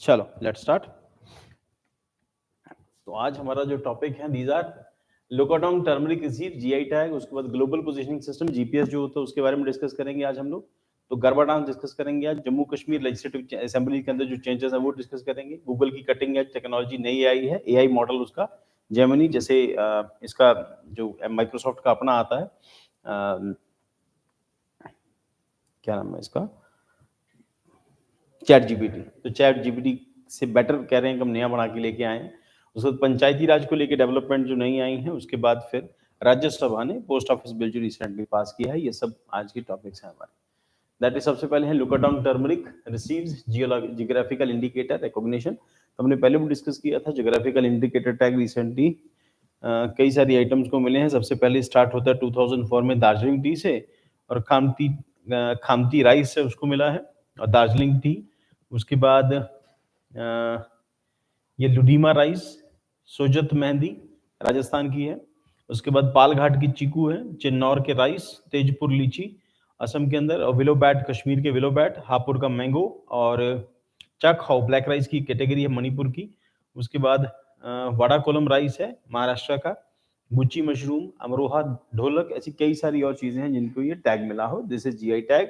चलो let's start. तो आज हमारा जो टॉपिक है these are Lakadong turmeric receive GI tag, उसके बाद ग्लोबल पोजीशनिंग सिस्टम जीपीएस जो होता है उसके बारे में डिस्कस करेंगे आज हम लोग। तो गरबा डांस डिस्कस करेंगे आज, जम्मू कश्मीर लेजिस्लेटिव असेंबली के अंदर जो चेंजेस है वो डिस्कस करेंगे। गूगल की कटिंग एज टेक्नोलॉजी नई आई है, एआई मॉडल उसका जेमिनी, जैसे इसका जो माइक्रोसॉफ्ट का अपना आता है, क्या नाम है इसका, चैट जीपीटी। तो चैट जीपीटी से बेटर कह रहे हैं कि हम नया बना के लेके आए हैं। उसके बाद पंचायती राज को लेके डेवलपमेंट जो नई आई है, उसके बाद फिर राज्यसभा ने पोस्ट ऑफिस बिल जो रिसेंटली पास किया है, ये सब आज की टॉपिक्स हैं हमारे। दैट इज सबसे पहले है Lakadong turmeric receives geographical indicator recognition. तो हमने पहले भी डिस्कस किया था जियोग्राफिकल इंडिकेटर टैग रिसेंटली कई सारी आइटम्स को मिले हैं। सबसे पहले स्टार्ट होता है 2004 में दार्जिलिंग टी से, और खामती राइस से उसको मिला है, और दार्जिलिंग टी। उसके बाद ये लुडीमा राइस सोजत मेहंदी राजस्थान की है। उसके बाद पालघाट की चीकू है, चिन्नौर के राइस, तेजपुर लीची असम के अंदर, और विलो बैट कश्मीर के विलो बैट, हापुड़ का मैंगो, और चाखाओ ब्लैक राइस की कैटेगरी है मणिपुर की। उसके बाद वड़ा कोलम राइस है महाराष्ट्र का, गुच्ची मशरूम, अमरोहा ढोलक, ऐसी कई सारी और चीजें हैं जिनको ये टैग मिला हो, दिस इज जीआई टैग।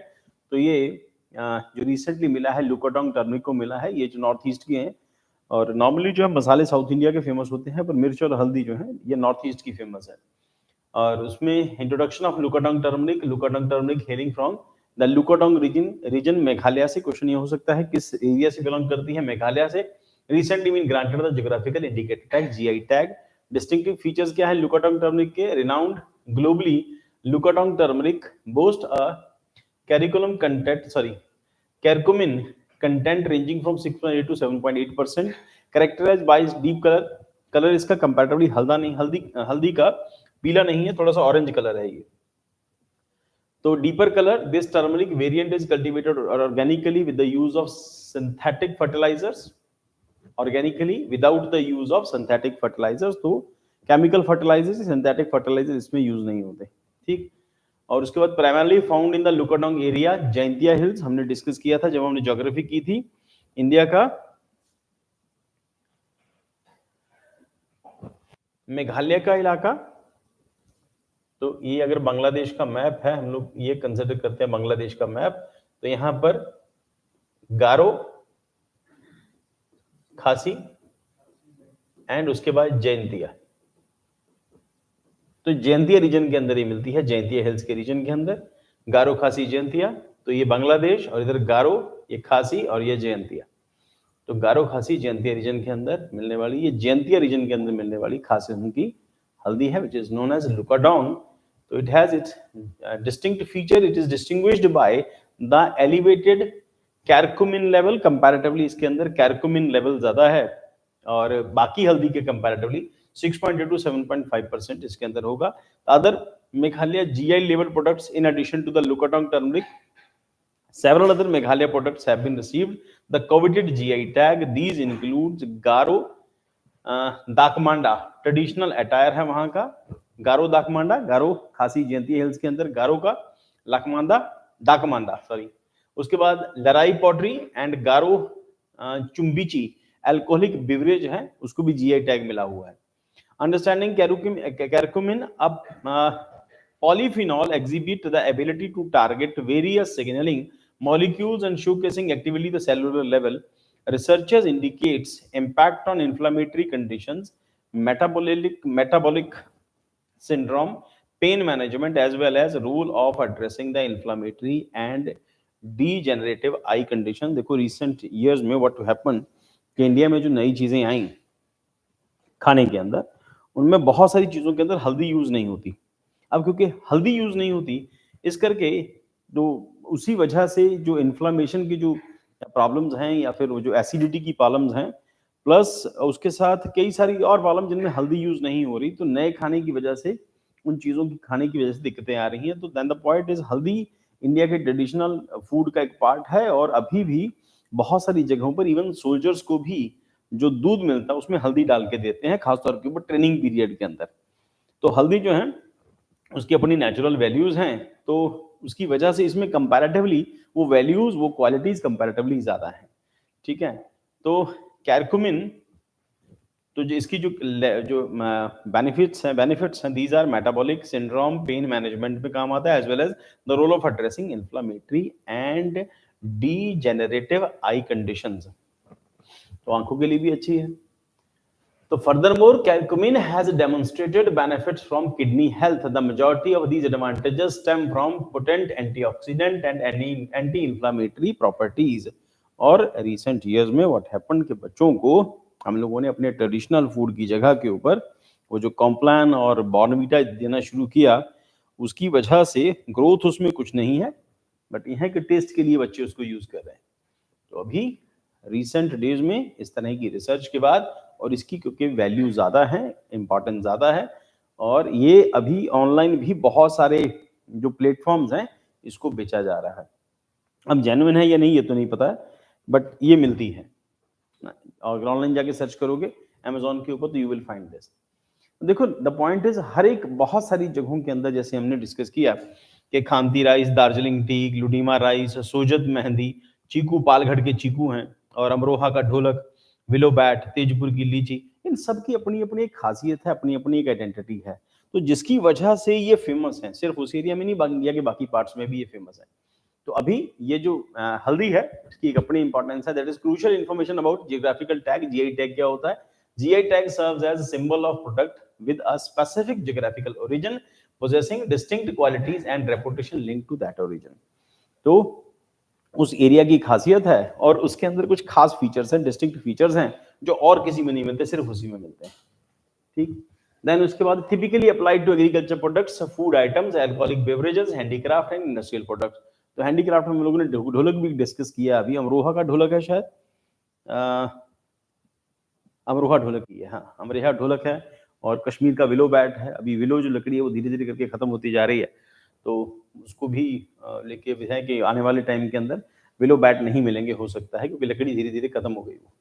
तो ये जो रिसेंटली मिला है लुकाटोंग टर्मरिक को मिला है, ये जो नॉर्थ ईस्ट के हैं। और नॉर्मली जो है मसाले साउथ इंडिया के फेमस होते हैं, पर मिर्च और हल्दी जो है ये नॉर्थ ईस्ट की फेमस है। और उसमें introduction of Lakadong turmeric hailing from the Lakadong region Meghalaya से। क्वेश्चन ये हो सकता है किस एरिया से बिलोंग करती है, मेघालय से। Recently been granted the geographical indicator tag GI tag. Distinctive features क्या है लुकाटोंग टर्मरिक के? Renowned globally, Lakadong turmeric boast a curcumin content ranging from 6.8 to 7.8%, characterized by deep color इसका comparatively हल्दी का पीला नहीं है, थोड़ा सा ऑरेंज कलर है ये। तो deeper colour, this turmeric variant is cultivated organically with the use of synthetic fertilisers, organically without the use of synthetic fertilisers. तो केमिकल फर्टिलाइजर्स, सिंथेटिक फर्टिलाइजर इसमें यूज नहीं होते, ठीक। और उसके बाद primarily found in the Lakadong area, Jaintia hills हमने discuss किया था जब हमने ज्योग्राफी की थी इंडिया का। मेघालय का इलाका, तो ये अगर बांग्लादेश का मैप है, हम लोग ये कंसिडर करते हैं बांग्लादेश का मैप, तो यहां पर गारो, खासी एंड उसके बाद जैंतिया। तो जैंतिया रीजन के अंदर ही मिलती है, जैंतिया हिल्स के रीजन के अंदर गारो, खासी, जैंतिया। तो ये बांग्लादेश, और इधर गारो, ये खासी, और ये जैंतिया। तो गारो, खासी, जैंतिया रीजन के अंदर मिलने वाली, ये जैंतिया रीजन के अंदर मिलने वाली खास किस्म की हल्दी है, which is known as Lakadong. तो it has its distinct feature, it is distinguished by the elevated curcumin level. Comparatively इसके अंदर कैरकुमिन लेवल ज्यादा है, और बाकी हल्दी के कंपैरेटिवली 6.8 to 7.5% इसके अंदर होगा। Other Meghalaya GI level products in addition to the Lukatong turmeric, several other Meghalaya products have been received the coveted GI tag. These includes Garo Dakmanda, traditional attire है वहां का, गारो दाकमांडा, गारो खासी जयंती हिल्स के अंदर गारो का लाकमांडा दाकमांडा सॉरी। उसके बाद Larai pottery and Garo Chubitchi alcoholic beverage है, उसको भी जीआई टैग मिला हुआ है। Understanding curcumin, polyphenol exhibit the ability to target various signaling molecules and showcasing actively the cellular level. Researchers indicates impact on inflammatory conditions, metabolic syndrome, pain management, as well as role of addressing the inflammatory and degenerative eye condition। देखो recent years में what happened कि India में जो नई चीजें आई खाने के अंदर, उनमें बहुत सारी चीजों के अंदर हल्दी यूज नहीं होती। अब क्योंकि हल्दी यूज नहीं होती, इस करके जो उसी वजह से जो इन्फ्लामेशन की जो प्रॉब्लम्स हैं, या फिर वो जो एसिडिटी की प्रॉब्लम्स हैं, प्लस उसके साथ कई सारी और प्रॉब्लम जिनमें हल्दी यूज नहीं हो रही, तो नए खाने की वजह से, उन चीजों की खाने की वजह से दिक्कतें आ रही हैं। तो देन द पॉइंट इज हल्दी इंडिया के ट्रेडिशनल फूड का एक पार्ट है, और अभी भी बहुत सारी जगहों पर इवन सोल्जर्स को भी जो दूध मिलता है उसमें हल्दी डाल के देते हैं, खासतौर के ऊपर ट्रेनिंग पीरियड के अंदर। तो हल्दी जो है उसकी अपनी नेचुरल वैल्यूज हैं, तो उसकी वजह से इसमें कंपैरेटिवली वो वैल्यूज, वो क्वालिटीज कंपैरेटिवली ज्यादा हैं, ठीक है। तो कैरकुमिन, तो जो इसकी जो बेनिफिट्स हैं these are metabolic syndrome, pain management में काम आता है, as well as the role of addressing inflammatory and degenerative eye conditions, तो आंखों के लिए भी अच्छी है। तो furthermore, curcumin has demonstrated benefits from kidney health. The majority of these advantages stem from potent antioxidant and anti-inflammatory properties. और recent years में what happened कि बच्चों को हम लोगों ने अपने ट्रेडिशनल फूड की जगह के ऊपर वो जो कॉम्प्लान और बॉर्नवीटा देना शुरू किया, उसकी वजह से ग्रोथ उसमें कुछ नहीं है, बट यह है कि टेस्ट के लिए बच्चे उसको यूज कर रहे हैं। तो अभी रिसेंट डेज में इस तरह की रिसर्च के बाद, और इसकी क्योंकि वैल्यू ज़्यादा है, इम्पॉर्टेंस ज़्यादा है, और ये अभी ऑनलाइन भी बहुत सारे जो प्लेटफॉर्म्स हैं इसको बेचा जा रहा है। अब जेन्युइन है या नहीं ये तो नहीं पता है, बट ये मिलती है। और ऑनलाइन जाके सर्च करोगे अमेजोन के ऊपर तो यू विल फाइंड दिस। देखो द पॉइंट इज, हर एक बहुत सारी जगहों के अंदर जैसे हमने डिस्कस किया कि खामती राइस, दार्जिलिंग टी, ग्लूडीमा राइस, सोजत मेहंदी, चीकू पालघड़ के चीकू हैं, और अमरोहा का ढोलक, विलो बैट, तेजपुर की लीची, इन सब की अपनी अपनी एक खासियत है, अपनी अपनी एक आइडेंटिटी है, तो जिसकी वजह से ये फेमस है। सिर्फ उस एरिया में नहीं, इंडिया के बाकी पार्ट्स में भी ये फेमस है। तो अभी ये जो हल्दी है इसकी एक अपनी इंपॉर्टेंस है, that is crucial information about geographical tag. GI tag क्या होता है? GI tag serves as a symbol of product with a specific geographical origin, possessing distinct qualities and reputation linked to that origin. तो उस area की खासियत है और उसके अंदर कुछ खास फीचर्स हैं, डिस्टिंक्ट फीचर्स हैं जो और किसी में नहीं मिलते, सिर्फ उसी में मिलते हैं। ठीक, देन उसके बाद typically applied to agriculture products, food items, alcoholic beverages, handicraft and industrial products. तो हैंडीक्राफ्ट में हम लोगों ने ढोलक भी डिस्कस किया, अभी अमरोहा का ढोलक है शायद, अमरोहा ढोलक की है, हाँ अमरोहा ढोलक है, और कश्मीर का विलो बैट है। अभी विलो जो लकड़ी है वो धीरे धीरे करके खत्म होती जा रही है, तो उसको भी लेके है कि आने वाले टाइम के अंदर विलो बैट नहीं मिलेंगे, हो सकता है, क्योंकि लकड़ी धीरे धीरे खत्म हो गई वो।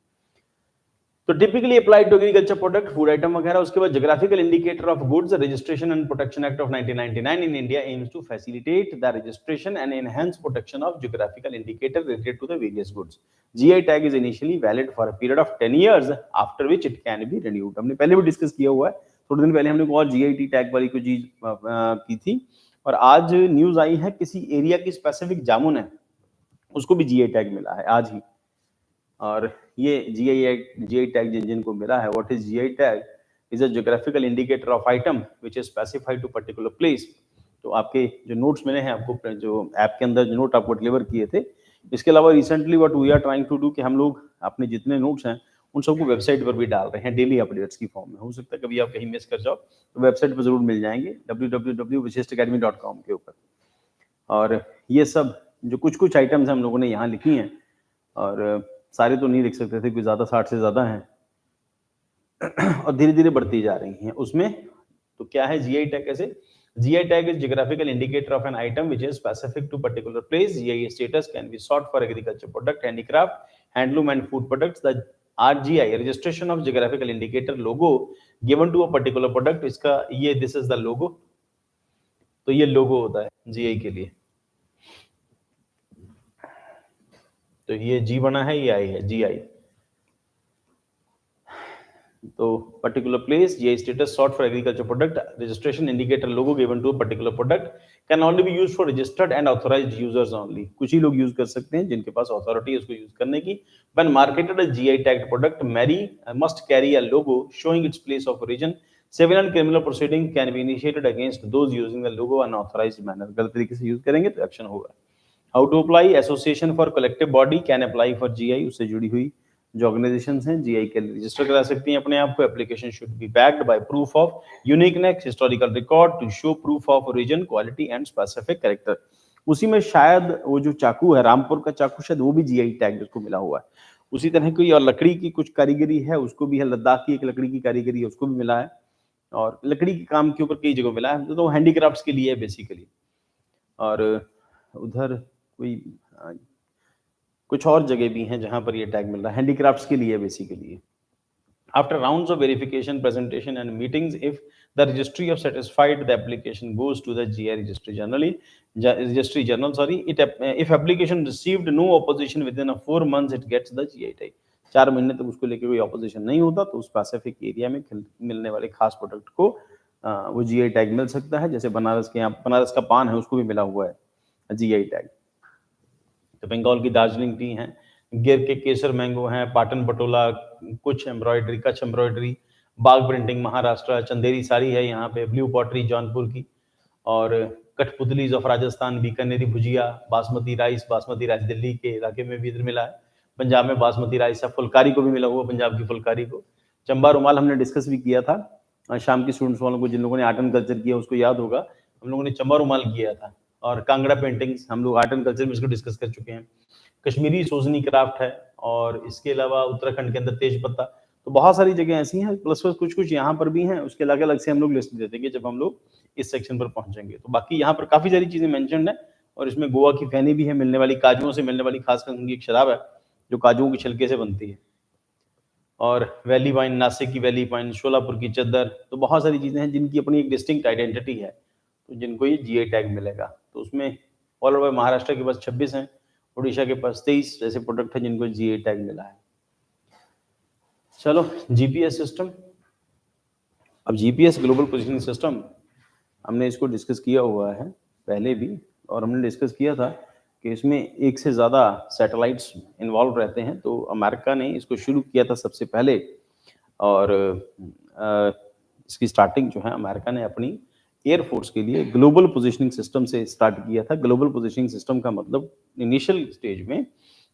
तो typically applied to agriculture product, food item वगैरह। उसके बाद geographical indicator of goods, registration and protection act of 1999 in India aims to facilitate the registration and enhance protection of geographical indicator related to the various goods. GI tag is initially valid for a period of 10 years, after which it can be renewed. हमने पहले भी discuss किया हुआ है, थोड़े दिन पहले हमने और GI टैग वाली कोई चीज की थी, और आज न्यूज आई है किसी एरिया की स्पेसिफिक जामुन है, उसको भी GI टैग मिला है आज ही। और ये GI टैग जिनको मिला है, what is GI tag? Is a geographical indicator of item which is specified to particular place. तो आपके जो नोट्स मिले हैं आपको, जो ऐप के अंदर जो नोट आपको डिलीवर किए थे, इसके अलावा recently what we are trying to do कि हम लोग अपने जितने नोट्स हैं उन सबको वेबसाइट पर भी डाल रहे हैं डेली अपडेट्स की फॉर्म में। हो सकता है कभी आप कहीं मिस कर जाओ तो वेबसाइट पर जरूर मिल जाएंगे, www.vishistacademy.com के ऊपर। और ये सब जो कुछ कुछ आइटम्स हम लोगों ने यहाँ लिखी हैं, और सारे तो नहीं लिख सकते थे, कोई ज्यादा 60 से ज्यादा हैं, और धीरे धीरे बढ़ती जा रही हैं उसमें। तो क्या है GI टैग? कैसे? GI tag is geographical indicator of an item which is specific to particular place. GI status can be sought for agriculture product, handicraft, handloom and food products. The RGI, registration of geographical indicator logo given to a particular product, इसका ये this is the logo, तो ये लोगो होता है GI के लिए। तो ये G बना है, ये I है, GI। तो particular place, GI status sought for agriculture product, registration indicator logo given to a particular product can only be used for registered and authorized users only. कुछ ही लोग यूज कर सकते हैं जिनके पास अथॉरिटी है उसको यूज करने की। When marketed a GI tagged product must carry a logo showing its place of origin. Civil and criminal proceeding can be initiated against those using the logo unauthorized manner. गलत तरीके से use करेंगे तो action होगा। How to apply? Association for collective body can apply for GI, उससे जुड़ी हुई जो ऑर्गेनाइजेशंस हैं GI के लिए रजिस्टर करा सकती हैं अपने आप को। Application should be backed by proof of uniqueness, historical record to show proof of origin, quality and specific character. उसी में शायद वो जो चाकू है, रामपुर का चाकू, शायद वो भी GI टैग जिसको मिला हुआ है। उसी तरह की और लकड़ी की कुछ कारीगरी है, उसको भी है, लद्दाख की एक लकड़ी की कारीगरी है, उसको भी मिला है, और लकड़ी के काम के ऊपर कई जगह मिला है, तो हैंडीक्राफ्ट्स के लिए है बेसिकली। और उधर कोई कुछ और जगह भी हैं जहां पर ये टैग मिल रहा है, हैंडीक्राफ्ट्स के लिए basically. After rounds of verification, presentation and meetings, if the registry of satisfied, the application goes to the GI registry journal. If application received no opposition within 4 months, it gets the GI tag. 4 महीने तक उसको लेके कोई opposition नहीं होता, तो उस Pacific area में मिलने वाले खास प्रोडक्ट को वो जीआई टैग मिल सकता है। जैसे बनारस के यहाँ बनारस का पान है, उसको भी मिला हुआ है जीआई टैग। तो बंगाल की दार्जिलिंग टी है, गिर के केसर मैंगो हैं, पाटन पटोला, कुछ embroidery, Kutch embroidery, Bagh printing Maharashtra, Chanderi sari है यहाँ पे, ब्लू पॉटरी जौनपुर की, और कठपुतलीज ऑफ राजस्थान, बीकानेरी भुजिया, बासमती राइस दिल्ली के इलाके में भी इधर मिला है, पंजाब में बासमती राइस है, फुलकारी को भी मिला हुआ, पंजाब की फुलकारी को। चंबा रुमाल हमने डिस्कस भी किया था, शाम की स्टूडेंट्स वालों को, जिन लोगों ने आर्ट एंड कल्चर किया उसको याद होगा, हम लोगों ने चंबा रुमाल किया था। और कांगड़ा पेंटिंग्स हम लोग आर्ट एंड कल्चर में इसको डिस्कस कर चुके हैं। कश्मीरी सोजनी क्राफ्ट है, और इसके अलावा उत्तराखंड के अंदर तेज पत्ता। तो बहुत सारी जगह ऐसी हैं, प्लस कुछ कुछ यहाँ पर भी हैं, उसके अलग अलग से हम लोग लिस्ट दे देंगे जब हम लोग इस सेक्शन पर पहुंचेंगे। तो बाकी यहाँ पर काफी सारी चीजें मेंशन्ड है, और इसमें गोवा की फैनी भी है, मिलने वाली काजुओं से मिलने वाली खास किस्म की एक शराब है जो काजुओं के छिलके से बनती है, और वैली वाइन, नासिक की वैली वाइन, शोलापुर की चद्दर। तो बहुत सारी चीजें हैं जिनकी अपनी एक डिस्टिंक्ट आइडेंटिटी है, तो जिनको ये जीआई टैग मिलेगा। तो उसमें ऑल ओवर महाराष्ट्र के पास 26 हैं, उड़ीसा के पास 23 ऐसे प्रोडक्ट हैं जिनको जीआई टैग मिला है। चलो, जीपीएस सिस्टम। अब जीपीएस ग्लोबल पोजिशनिंग सिस्टम हमने इसको डिस्कस किया हुआ है पहले भी, और हमने डिस्कस किया था कि इसमें एक से ज़्यादा सैटेलाइट्स इन्वॉल्व रहते हैं। तो अमेरिका ने इसको शुरू किया था सबसे पहले, और इसकी स्टार्टिंग जो है अमेरिका ने अपनी एयरफोर्स के लिए ग्लोबल पोजिशनिंग सिस्टम से स्टार्ट किया था। ग्लोबल पोजिशनिंग सिस्टम का मतलब इनिशियल स्टेज में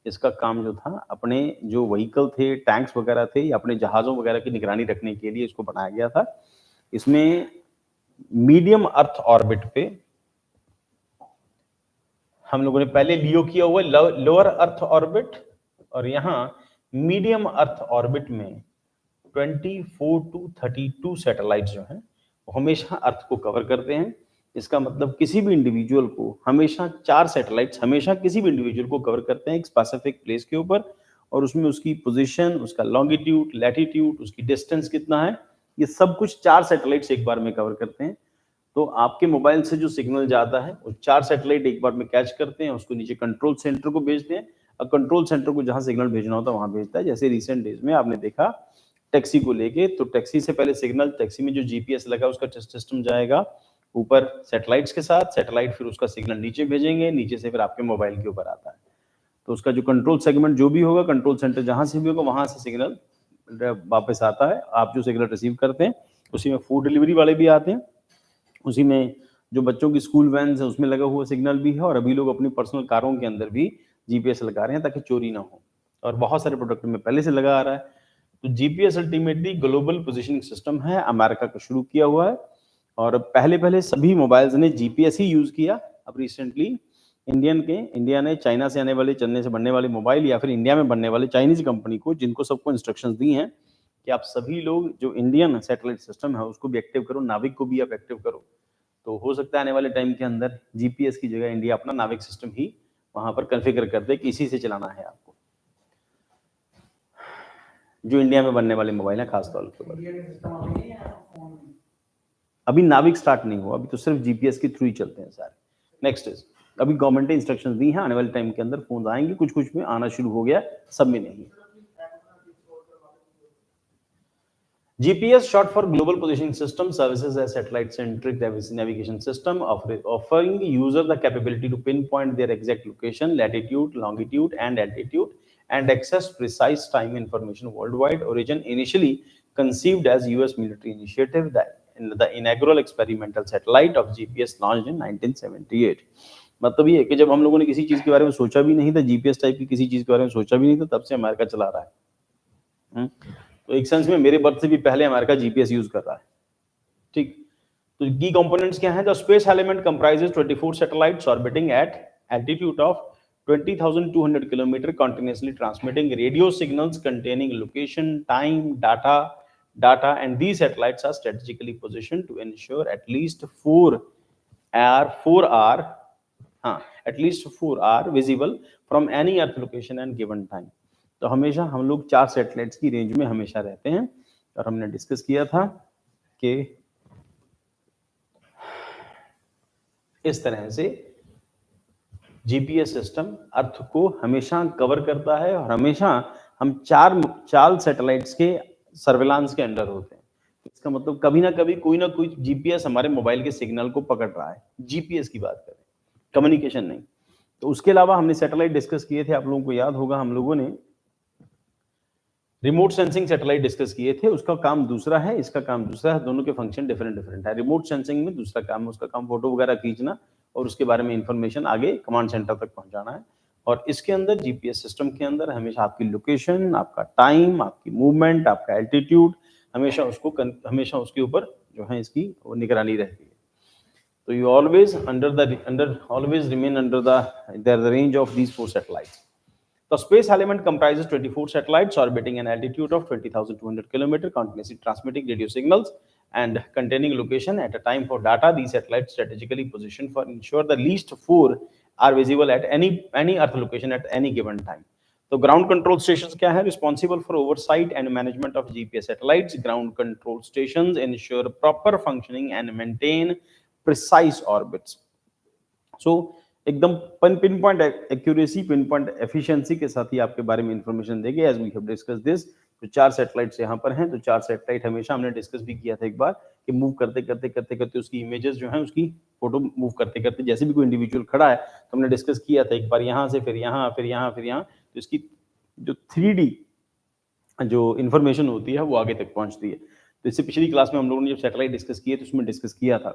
इसका काम जो था, अपने जो व्हीकल थे, टैंक्स वगैरह थे, या अपने जहाज़ों वगैरह की निगरानी रखने के लिए इसको बनाया गया था। इसमें मीडियम अर्थ ऑर्बिट पे हम लोगों ने पहले लियो किया हुआ लोअर अर्थ ऑर्बिट, और यहाँ मीडियम अर्थ ऑर्बिट में 24 टू 32 सैटेलाइट्स जो हैं वो हमेशा अर्थ को कवर करते हैं। इसका मतलब किसी भी इंडिविजुअल को हमेशा 4 सैटेलाइट्स हमेशा किसी भी इंडिविजुअल को कवर करते हैं एक स्पेसिफिक प्लेस के ऊपर, और उसमें उसकी पोजीशन, उसका लॉन्गिट्यूड, लैटिट्यूड, उसकी डिस्टेंस कितना है, ये सब कुछ 4 सैटेलाइट्स एक बार में कवर करते हैं। तो आपके मोबाइल से जो सिग्नल जाता है वो 4 सैटेलाइट एक बार में कैच करते हैं, उसको नीचे कंट्रोल सेंटर को भेजते हैं, और कंट्रोल सेंटर को जहां सिग्नल भेजना होता है वहां भेजता है। जैसे रिसेंट डेज में आपने देखा टैक्सी को लेके, तो टैक्सी से पहले सिग्नल, टैक्सी में जो जीपीएस लगा उसका सिस्टम जाएगा ऊपर सैटेलाइट्स के साथ, सैटेलाइट फिर उसका सिग्नल नीचे भेजेंगे, नीचे से फिर आपके मोबाइल के ऊपर आता है। तो उसका जो कंट्रोल सेगमेंट जो भी होगा, कंट्रोल सेंटर जहां से भी होगा वहां से सिग्नल वापस आता है। आप जो सिग्नल रिसीव करते हैं उसी में फूड डिलीवरी वाले भी आते हैं, उसी में जो बच्चों की स्कूल वैन है उसमें लगा हुआ सिग्नल भी है, और अभी लोग अपनी पर्सनल कारों के अंदर भी जीपीएस लगा रहे हैं ताकि चोरी ना हो, और बहुत सारे प्रोडक्ट में पहले से लगा आ रहा है। तो GPS ultimately global positioning system है, अमेरिका का शुरू किया हुआ है, और पहले सभी मोबाइल्स ने जीपीएस ही यूज किया। अब रिसेंटली इंडिया ने चाइना से आने वाले, चलने से बनने वाले मोबाइल, या फिर इंडिया में बनने वाले चाइनीज कंपनी को, जिनको सबको इंस्ट्रक्शंस दी हैं कि आप सभी लोग जो इंडियन सैटेलाइट सिस्टम है उसको भी एक्टिव करो, नाविक को भी आप एक्टिव करो। तो हो सकता है आने वाले टाइम के अंदर जीपीएस की जगह इंडिया अपना नाविक सिस्टम ही वहां पर कॉन्फ़िगर कर दे कि इसी से चलाना है आपको, जो इंडिया में बनने वाले मोबाइल है खासतौर पर। अभी नाविक स्टार्ट नहीं हुआ, अभी तो सिर्फ जीपीएस के थ्रू ही चलते हैं सारे। नेक्स्ट इज, अभी गवर्नमेंट ने इंस्ट्रक्शंस दी हैं, आने वाले टाइम के अंदर फोन आएंगे, कुछ कुछ में आना शुरू हो गया, सब में नहीं। GPS, short for Global Positioning System, services a satellite-centric navigation system offering user the capability to pinpoint their exact location, latitude, longitude, and altitude, and access precise time information worldwide. Origin initially conceived as US military initiative, the inaugural experimental satellite of GPS launched in 1978. मतलब ये है कि जब हम लोगों ने किसी चीज के बारे में सोचा भी नहीं था, जीपीएस टाइप की किसी चीज के बारे में सोचा भी नहीं था, तब से अमेरिका चला रहा है। तो एक सेंस में मेरे बर्थ से भी पहले अमेरिका जीपीएस यूज कर रहा है। ठीक, तो की कंपोनेंट्स क्या हैं? The space element comprises 24 satellites orbiting at altitude of 20,200 kilometre, continuously transmitting radio signals containing location, time, data, and these satellites are strategically positioned to ensure at least 4 are visible from any Earth location and given time. तो हमेशा हम लोग 4 satellites की range में हमेशा रहते हैं, और हमने डिस्कस किया था कि इस तरह से जीपीएस सिस्टम अर्थ को हमेशा कवर करता है, और हमेशा हम चार सैटेलाइट्स के सर्विलांस के अंडर होते हैं। इसका मतलब कभी ना कभी कोई ना कोई जीपीएस हमारे मोबाइल के सिग्नल को पकड़ रहा है। जीपीएस की बात करें, कम्युनिकेशन नहीं। तो उसके अलावा हमने सैटेलाइट डिस्कस किए थे, आप लोगों को याद होगा हम लोगों ने रिमोट सेंसिंग सैटेलाइट डिस्कस किए थे। उसका काम दूसरा है, इसका काम दूसरा है, दोनों के फंक्शन डिफरेंट है। रिमोट सेंसिंग में दूसरा काम है, उसका काम फोटो वगैरह खींचना और उसके बारे में इंफॉर्मेशन आगे कमांड सेंटर तक पहुंचाना है। और इसके अंदर जीपीएस सिस्टम के अंदर हमेशा आपकी लोकेशन, आपका टाइम, आपकी मूवमेंट, आपका एल्टीट्यूड, हमेशा उसके ऊपर जो है इसकी वो निगरानी रहती है। तो you always always remain under the range of these 4 satellites. The space element comprises 24 satellites orbiting an altitude of 20,200 km, continuously transmitting radio signals and containing location at a time for data. These satellites strategically positioned for ensure the least 4 are visible at any Earth location at any given time. तो ground control stations क्या है? Responsible for oversight and management of GPS satellites. Ground control stations ensure proper functioning and maintain precise orbits. So एकदम pinpoint accuracy, pinpoint efficiency के साथ ही आपके बारे में इंफॉर्मेशन देंगे as we have discuss this. तो 4 satellites यहाँ पर हैं. तो 4 सैटेलाइट हमेशा हमने डिस्कस भी किया था एक बार कि मूव करते उसकी इमेजेस जो है उसकी फोटो मूव करते जैसे भी कोई इंडिविजुअल खड़ा है तो हमने डिस्कस किया था एक बार, यहाँ से फिर यहाँ फिर यहाँ फिर यहाँ. तो इसकी जो 3D जो इंफॉर्मेशन होती है वो आगे तक पहुंचती है. तो इससे पिछली क्लास में हम लोगों ने जब सैटेलाइट डिस्कस किए तो उसमें डिस्कस किया था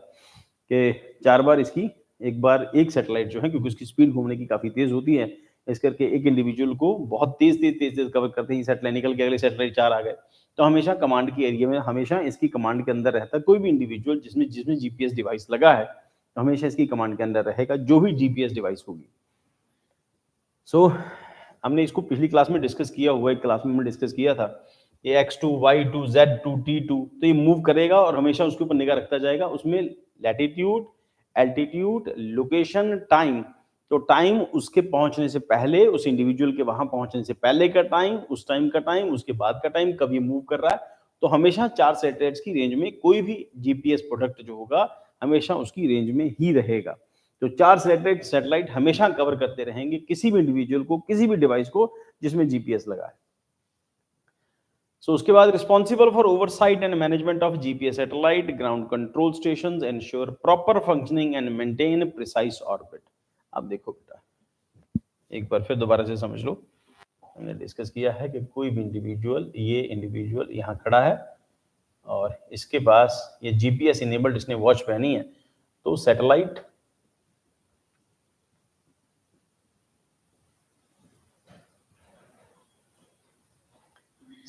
कि 4 बार इसकी एक सैटेलाइट जो है, क्योंकि उसकी स्पीड घूमने की काफी तेज होती है, इस करके एक इंडिविजुअल को बहुत तेज कवर करते ही सैटेलाइट निकल के अगले सैटेलाइट 4 आ गए. तो हमेशा कमांड की एरिया में, हमेशा इसकी कमांड के अंदर रहता कोई भी इंडिविजुअल जिसमें जीपीएस डिवाइस लगा है, तो हमेशा इसकी कमांड के अंदर रहेगा जो भी जीपीएस डिवाइस होगी. सो हमने इसको पिछली क्लास में डिस्कस किया हुआ, एक क्लास में हमने डिस्कस किया था ये X2, Y2, Z2, T2. तो ये मूव करेगा और हमेशा उसके ऊपर निगाह रखता जाएगा. उसमें लैटिट्यूड, एल्टीट्यूड, लोकेशन, टाइम. तो टाइम उसके पहुंचने से पहले, उस इंडिविजुअल के वहां पहुंचने से पहले का टाइम, उस टाइम का टाइम, उसके बाद का टाइम, कब ये मूव कर रहा है. तो हमेशा 4 सैटेलाइट्स की रेंज में कोई भी जीपीएस प्रोडक्ट जो होगा हमेशा उसकी रेंज में ही रहेगा. तो 4 सैटेलाइट हमेशा कवर करते रहेंगे किसी भी इंडिविजुअल को, किसी भी डिवाइस को जिसमें जीपीएस लगा है. सो उसके बाद responsible for oversight and management of GPS satellite, ground control stations ensure proper functioning and maintain precise orbit. अब देखो बेटा, एक बार फिर दोबारा से समझ लो. हमने डिस्कस किया है कि कोई भी इंडिविजुअल, ये इंडिविजुअल यहाँ खड़ा है और इसके पास ये जीपीएस इनेबल्ड, इसने वॉच पहनी है. तो सैटेलाइट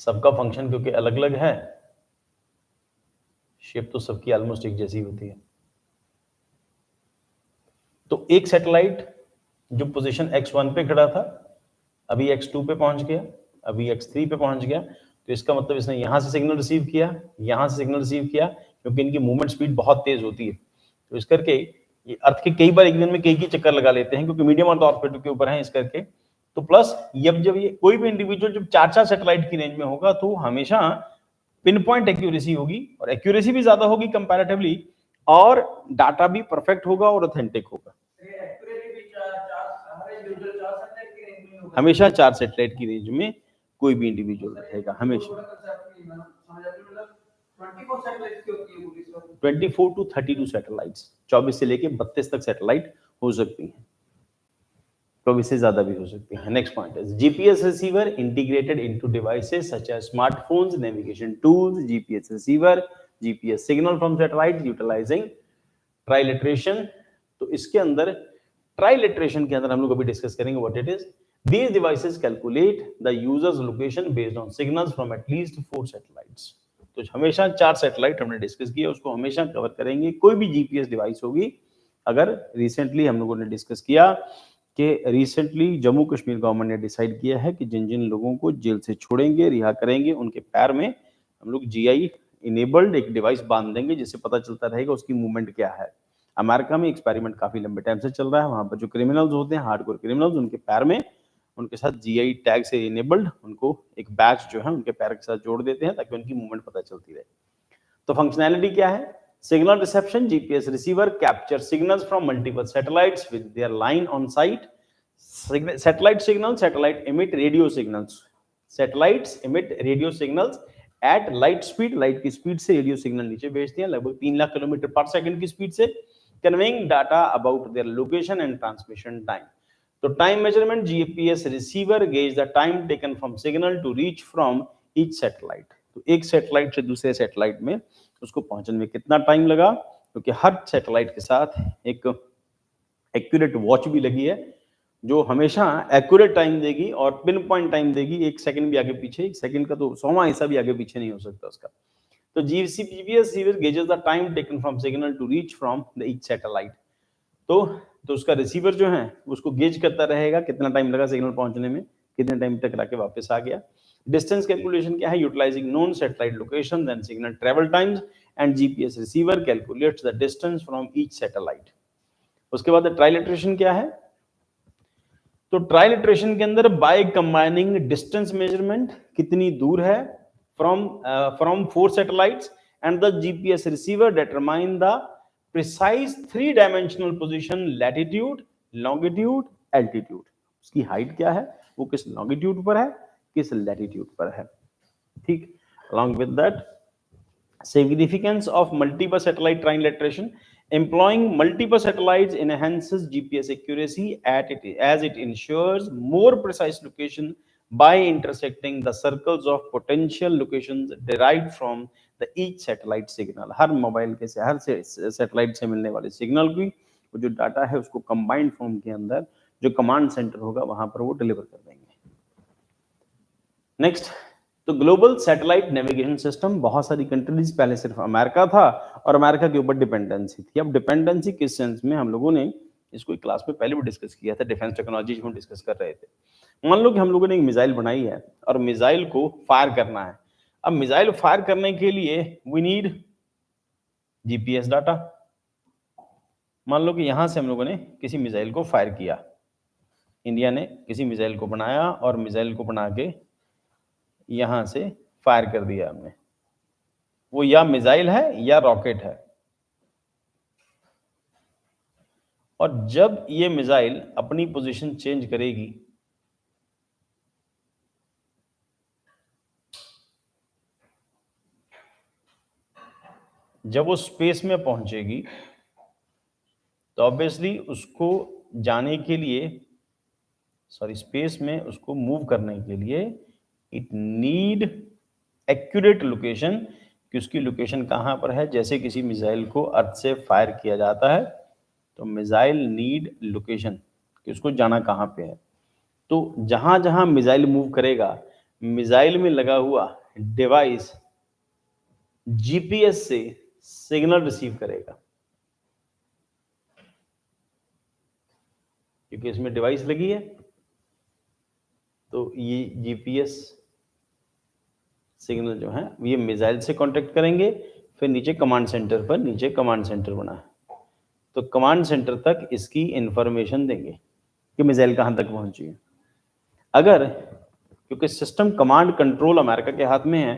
सबका फंक्शन क्योंकि अलग अलग है, शेप तो सबकी ऑलमोस्ट एक जैसी होती है. तो एक सैटेलाइट जो पोजीशन X1 पे खड़ा था अभी X2 पे पहुंच गया, अभी X3 पे पहुंच गया. तो इसका मतलब इसने यहां से सिग्नल रिसीव किया, यहां से सिग्नल रिसीव किया, क्योंकि इनकी मूवमेंट स्पीड बहुत तेज होती है. तो इस करके ये अर्थ के कई बार एक दिन में कई चक्कर लगा लेते हैं, क्योंकि मीडियम अर्थ ऑर्बिट के ऊपर है इस करके. तो प्लस जब ये कोई भी इंडिविजुअल जब 4 सैटेलाइट की रेंज में होगा तो हमेशा पिन पॉइंट एक्यूरेसी होगी, और एक्यूरेसी भी ज्यादा होगी कंपैरेटिवली, और डाटा भी परफेक्ट होगा और ऑथेंटिक होगा. हमेशा 4 सैटेलाइट की रेंज में कोई भी इंडिविजुअल रहेगा हमेशा. 24 to 32 सैटेलाइट्स, 24 से लेके 32 तक सैटेलाइट हो सकती हैं, 24 से ज्यादा भी हो सकती हैं. नेक्स्ट पॉइंट है GPS receiver integrated into devices such as smartphones, navigation tools. GPS receiver GPS signal from satellite utilising trilateration. तो इसके अंदर ट्राइलिटरेशन के अंदर हम लोग अभी डिस्कस करेंगे what it is. These devices calculate the user's location based on signals from at least 4 satellites. तो हमेशा 4 सैटेलाइट हमने डिस्कस किया, उसको हमेशा कवर करेंगे कोई भी जीपीएस डिवाइस होगी. अगर रिसेंटली हम लोगों ने डिस्कस किया कि रिसेंटली जम्मू कश्मीर गवर्नमेंट ने डिसाइड किया है कि जिन जिन लोगों को जेल से छोड़ेंगे, रिहा करेंगे, उनके पैर में हम लोग जीआई इनेबल्ड एक डिवाइस बांध देंगे जिससे पता चलता रहेगा उसकी मूवमेंट क्या है. अमेरिका में एक्सपेरिमेंट काफी लंबे टाइम से चल रहा है. वहां पर जो क्रिमिनल्स होते हैं, हार्डकोर क्रिमिनल्स, उनके पैर में उनके साथ जीआई टैग से इनेबल्ड उनको एक बैच जो है उनके पैर के साथ जोड़ देते हैं ताकि उनकी मूवमेंट पता चलती रहे. तो फंक्शनैलिटी क्या है? Signal reception, GPS receiver capture signals from multiple satellites with their line on sight. Satellite signal, satellite emit radio signals. Satellites emit radio signals at light speed, light की स्पीड से radio signal नीचे भेजते हैं लगभग 3 lakh kilometre per second की speed से, conveying data about their location and transmission time. तो time measurement, GPS receiver gauge the time taken from signal to reach from each satellite. तो एक सैटेलाइट से दूसरे सैटेलाइट में उसको पहुंचने में कितना टाइम लगा, क्योंकि हर सैटेलाइट के साथ एक एक्यूरेट वॉच भी लगी है जो हमेशा एक्यूरेट टाइम देगी और पिन पॉइंट टाइम देगी, एक सेकंड भी आगे पीछे, एक सेकंड का तो 100वां हिस्सा भी आगे पीछे नहीं हो सकता उसका। तो GPS receiver gauges the time taken from signal to reach from the each satellite. तो उसका रिसीवर जो है उसको गेज करता रहेगा कितना टाइम लगा सिग्नल पहुंचने में, कितने टाइम तक के वापस आ गया। डिस्टेंस कैलकुलेशन क्या है, utilising known satellite location and signal travel times and GPS receiver calculates the distance from each satellite. उसके बाद ट्राइलेटरेशन क्या है, तो ट्राइलेटरेशन के अंदर बाय कंबाइनिंग डिस्टेंस मेजरमेंट, कितनी दूर है from 4 satellites and the GPS receiver determine the precise 3 dimensional position, latitude, longitude, altitude. उसकी हाइट क्या है, वो किस लॉन्गिट्यूड पर है, किस लैटिट्यूड पर है। ठीक, along with that significance of multiple satellite trilateration, employing multiple satellites enhances GPS accuracy as it ensures more precise location by intersecting the circles of potential locations derived from the each satellite signal। Her mobile के से हर satellite से मिलने वाले signal की वो जो data है उसको कंबाइंड फॉर्म के अंदर जो कमांड सेंटर होगा वहां पर वो डिलीवर कर देंगे। नेक्स्ट, तो ग्लोबल सैटेलाइट नेविगेशन सिस्टम, बहुत सारी कंट्रीज, पहले सिर्फ अमेरिका था और अमेरिका के ऊपर डिपेंडेंसी थी। अब डिपेंडेंसी किस सेंस में, हम लोगों ने इसको क्लास में पहले भी डिस्कस किया था, डिफेंस टेक्नोलॉजी हम डिस्कस कर रहे थे। मान लो कि हम लोगों ने एक मिसाइल बनाई है और मिसाइल को फायर करना है। अब मिसाइल फायर करने के लिए वी नीड जीपीएस डाटा। मान लो कि यहां से हम लोगों ने किसी मिसाइल को फायर किया, इंडिया ने किसी मिसाइल को बनाया और मिसाइल को बना के यहां से फायर कर दिया हमने, वो या मिसाइल है या रॉकेट है। और जब ये मिसाइल अपनी पोजीशन चेंज करेगी, जब वो स्पेस में पहुंचेगी तो ऑब्वियसली उसको जाने के लिए, स्पेस में उसको मूव करने के लिए इट नीड एक्यूरेट लोकेशन, कि उसकी लोकेशन कहां पर है। जैसे किसी मिसाइल को अर्थ से फायर किया जाता है तो मिसाइल नीड लोकेशन, कि उसको जाना कहां पे है। तो जहां जहां मिसाइल मूव करेगा, मिसाइल में लगा हुआ डिवाइस जीपीएस से सिग्नल रिसीव करेगा, क्योंकि इसमें डिवाइस लगी है। तो ये जीपीएस सिग्नल जो है ये मिसाइल से कांटेक्ट करेंगे, फिर नीचे कमांड सेंटर पर, नीचे कमांड सेंटर बना है तो कमांड सेंटर तक इसकी इंफॉर्मेशन देंगे कि मिसाइल कहां तक पहुंची है। अगर क्योंकि सिस्टम कमांड कंट्रोल अमेरिका के हाथ में है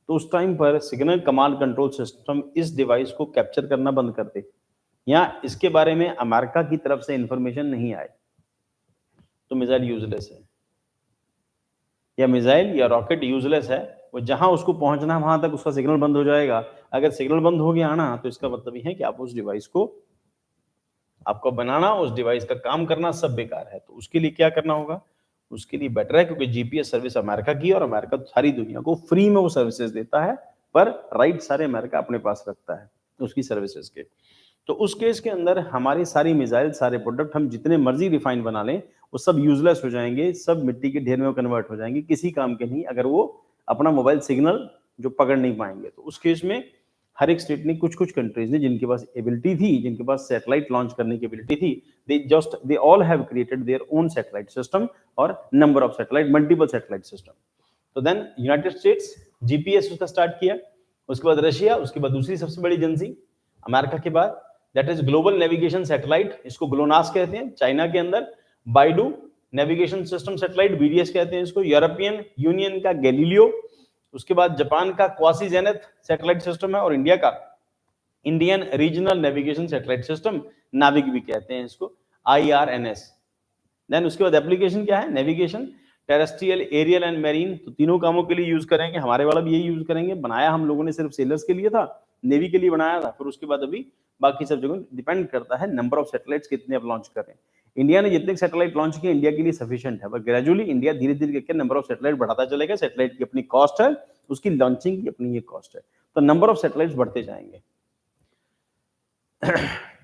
तो उस टाइम पर सिग्नल कमांड कंट्रोल सिस्टम इस डिवाइस को कैप्चर करना बंद कर दे या इसके बारे में अमेरिका की तरफ से इंफॉर्मेशन नहीं आए तो मिसाइल यूजलेस है, या मिसाइल या रॉकेट यूजलेस है। वो जहां उसको पहुंचना वहां तक उसका सिग्नल बंद हो जाएगा। अगर सिग्नल बंद हो गया ना तो इसका मतलब ये है कि आप उस डिवाइस को, आपको बनाना, उस डिवाइस का काम करना सब बेकार है। तो उसके लिए क्या करना होगा, उसके लिए बेटर है, क्योंकि जीपीएस सर्विस अमेरिका की और अमेरिका सारी दुनिया को फ्री में वो सर्विसेज देता है, पर राइट सारे अमेरिका अपने पास रखता है उसकी सर्विसेज के। तो उस केस के अंदर हमारी सारी मिसाइल, सारे प्रोडक्ट हम जितने मर्जी रिफाइन बना लें वो सब यूजलेस हो जाएंगे, सब मिट्टी के ढेर में कन्वर्ट हो जाएंगे, किसी काम के नहीं, अगर वो अपना मोबाइल सिग्नल जो पकड़ नहीं पाएंगे। तो उस केस में हर एक स्टेट ने, कुछ कंट्रीज ने जिनके पास एबिलिटी थी, जिनके पास सैटेलाइट लॉन्च करने की एबिलिटी थी, they all have created their own satellite system और number of satellite, multiple satellite system. तो देन यूनाइटेड स्टेट्स जीपीएस उसका स्टार्ट किया, उसके बाद रशिया, उसके बाद दूसरी सबसे बड़ी एजेंसी अमेरिका के बाद, that is global navigation satellite, इसको ग्लोनास कहते हैं। चाइना के अंदर BeiDou navigation system satellite, BDS कहते हैं इसको। यूरोपियन यूनियन का गैलीलियो, उसके बाद जापान का क्वासी जेनेथ सैटेलाइट सिस्टम है, और इंडिया का Indian regional navigation satellite system, नाविक भी कहते हैं इसको, IRNS। देन उसके बाद एप्लीकेशन क्या है, navigation terrestrial, aerial and marine, तो तीनों कामों के लिए यूज करेंगे। हमारे वाला भी यही यूज करेंगे। बनाया हम लोगों ने सिर्फ सेलर्स के लिए था, नेवी के लिए बनाया था, फिर उसके बाद अभी बाकी सब जगह डिपेंड करता है नंबर ऑफ सैटेलाइट्स कितने अब लॉन्च कर रहे हैं। इंडिया ने जितने सैटेलाइट लॉन्च किए इंडिया के लिए सफिशिएंट है, बट ग्रेजुअली इंडिया धीरे धीरे करके नंबर ऑफ सैटेलाइट बढ़ाता चलेगा। सैटेलाइट की अपनी कॉस्ट है, उसकी लॉन्चिंग की अपनी ये कॉस्ट है, तो नंबर ऑफ सैटेलाइट्स बढ़ते जाएंगे।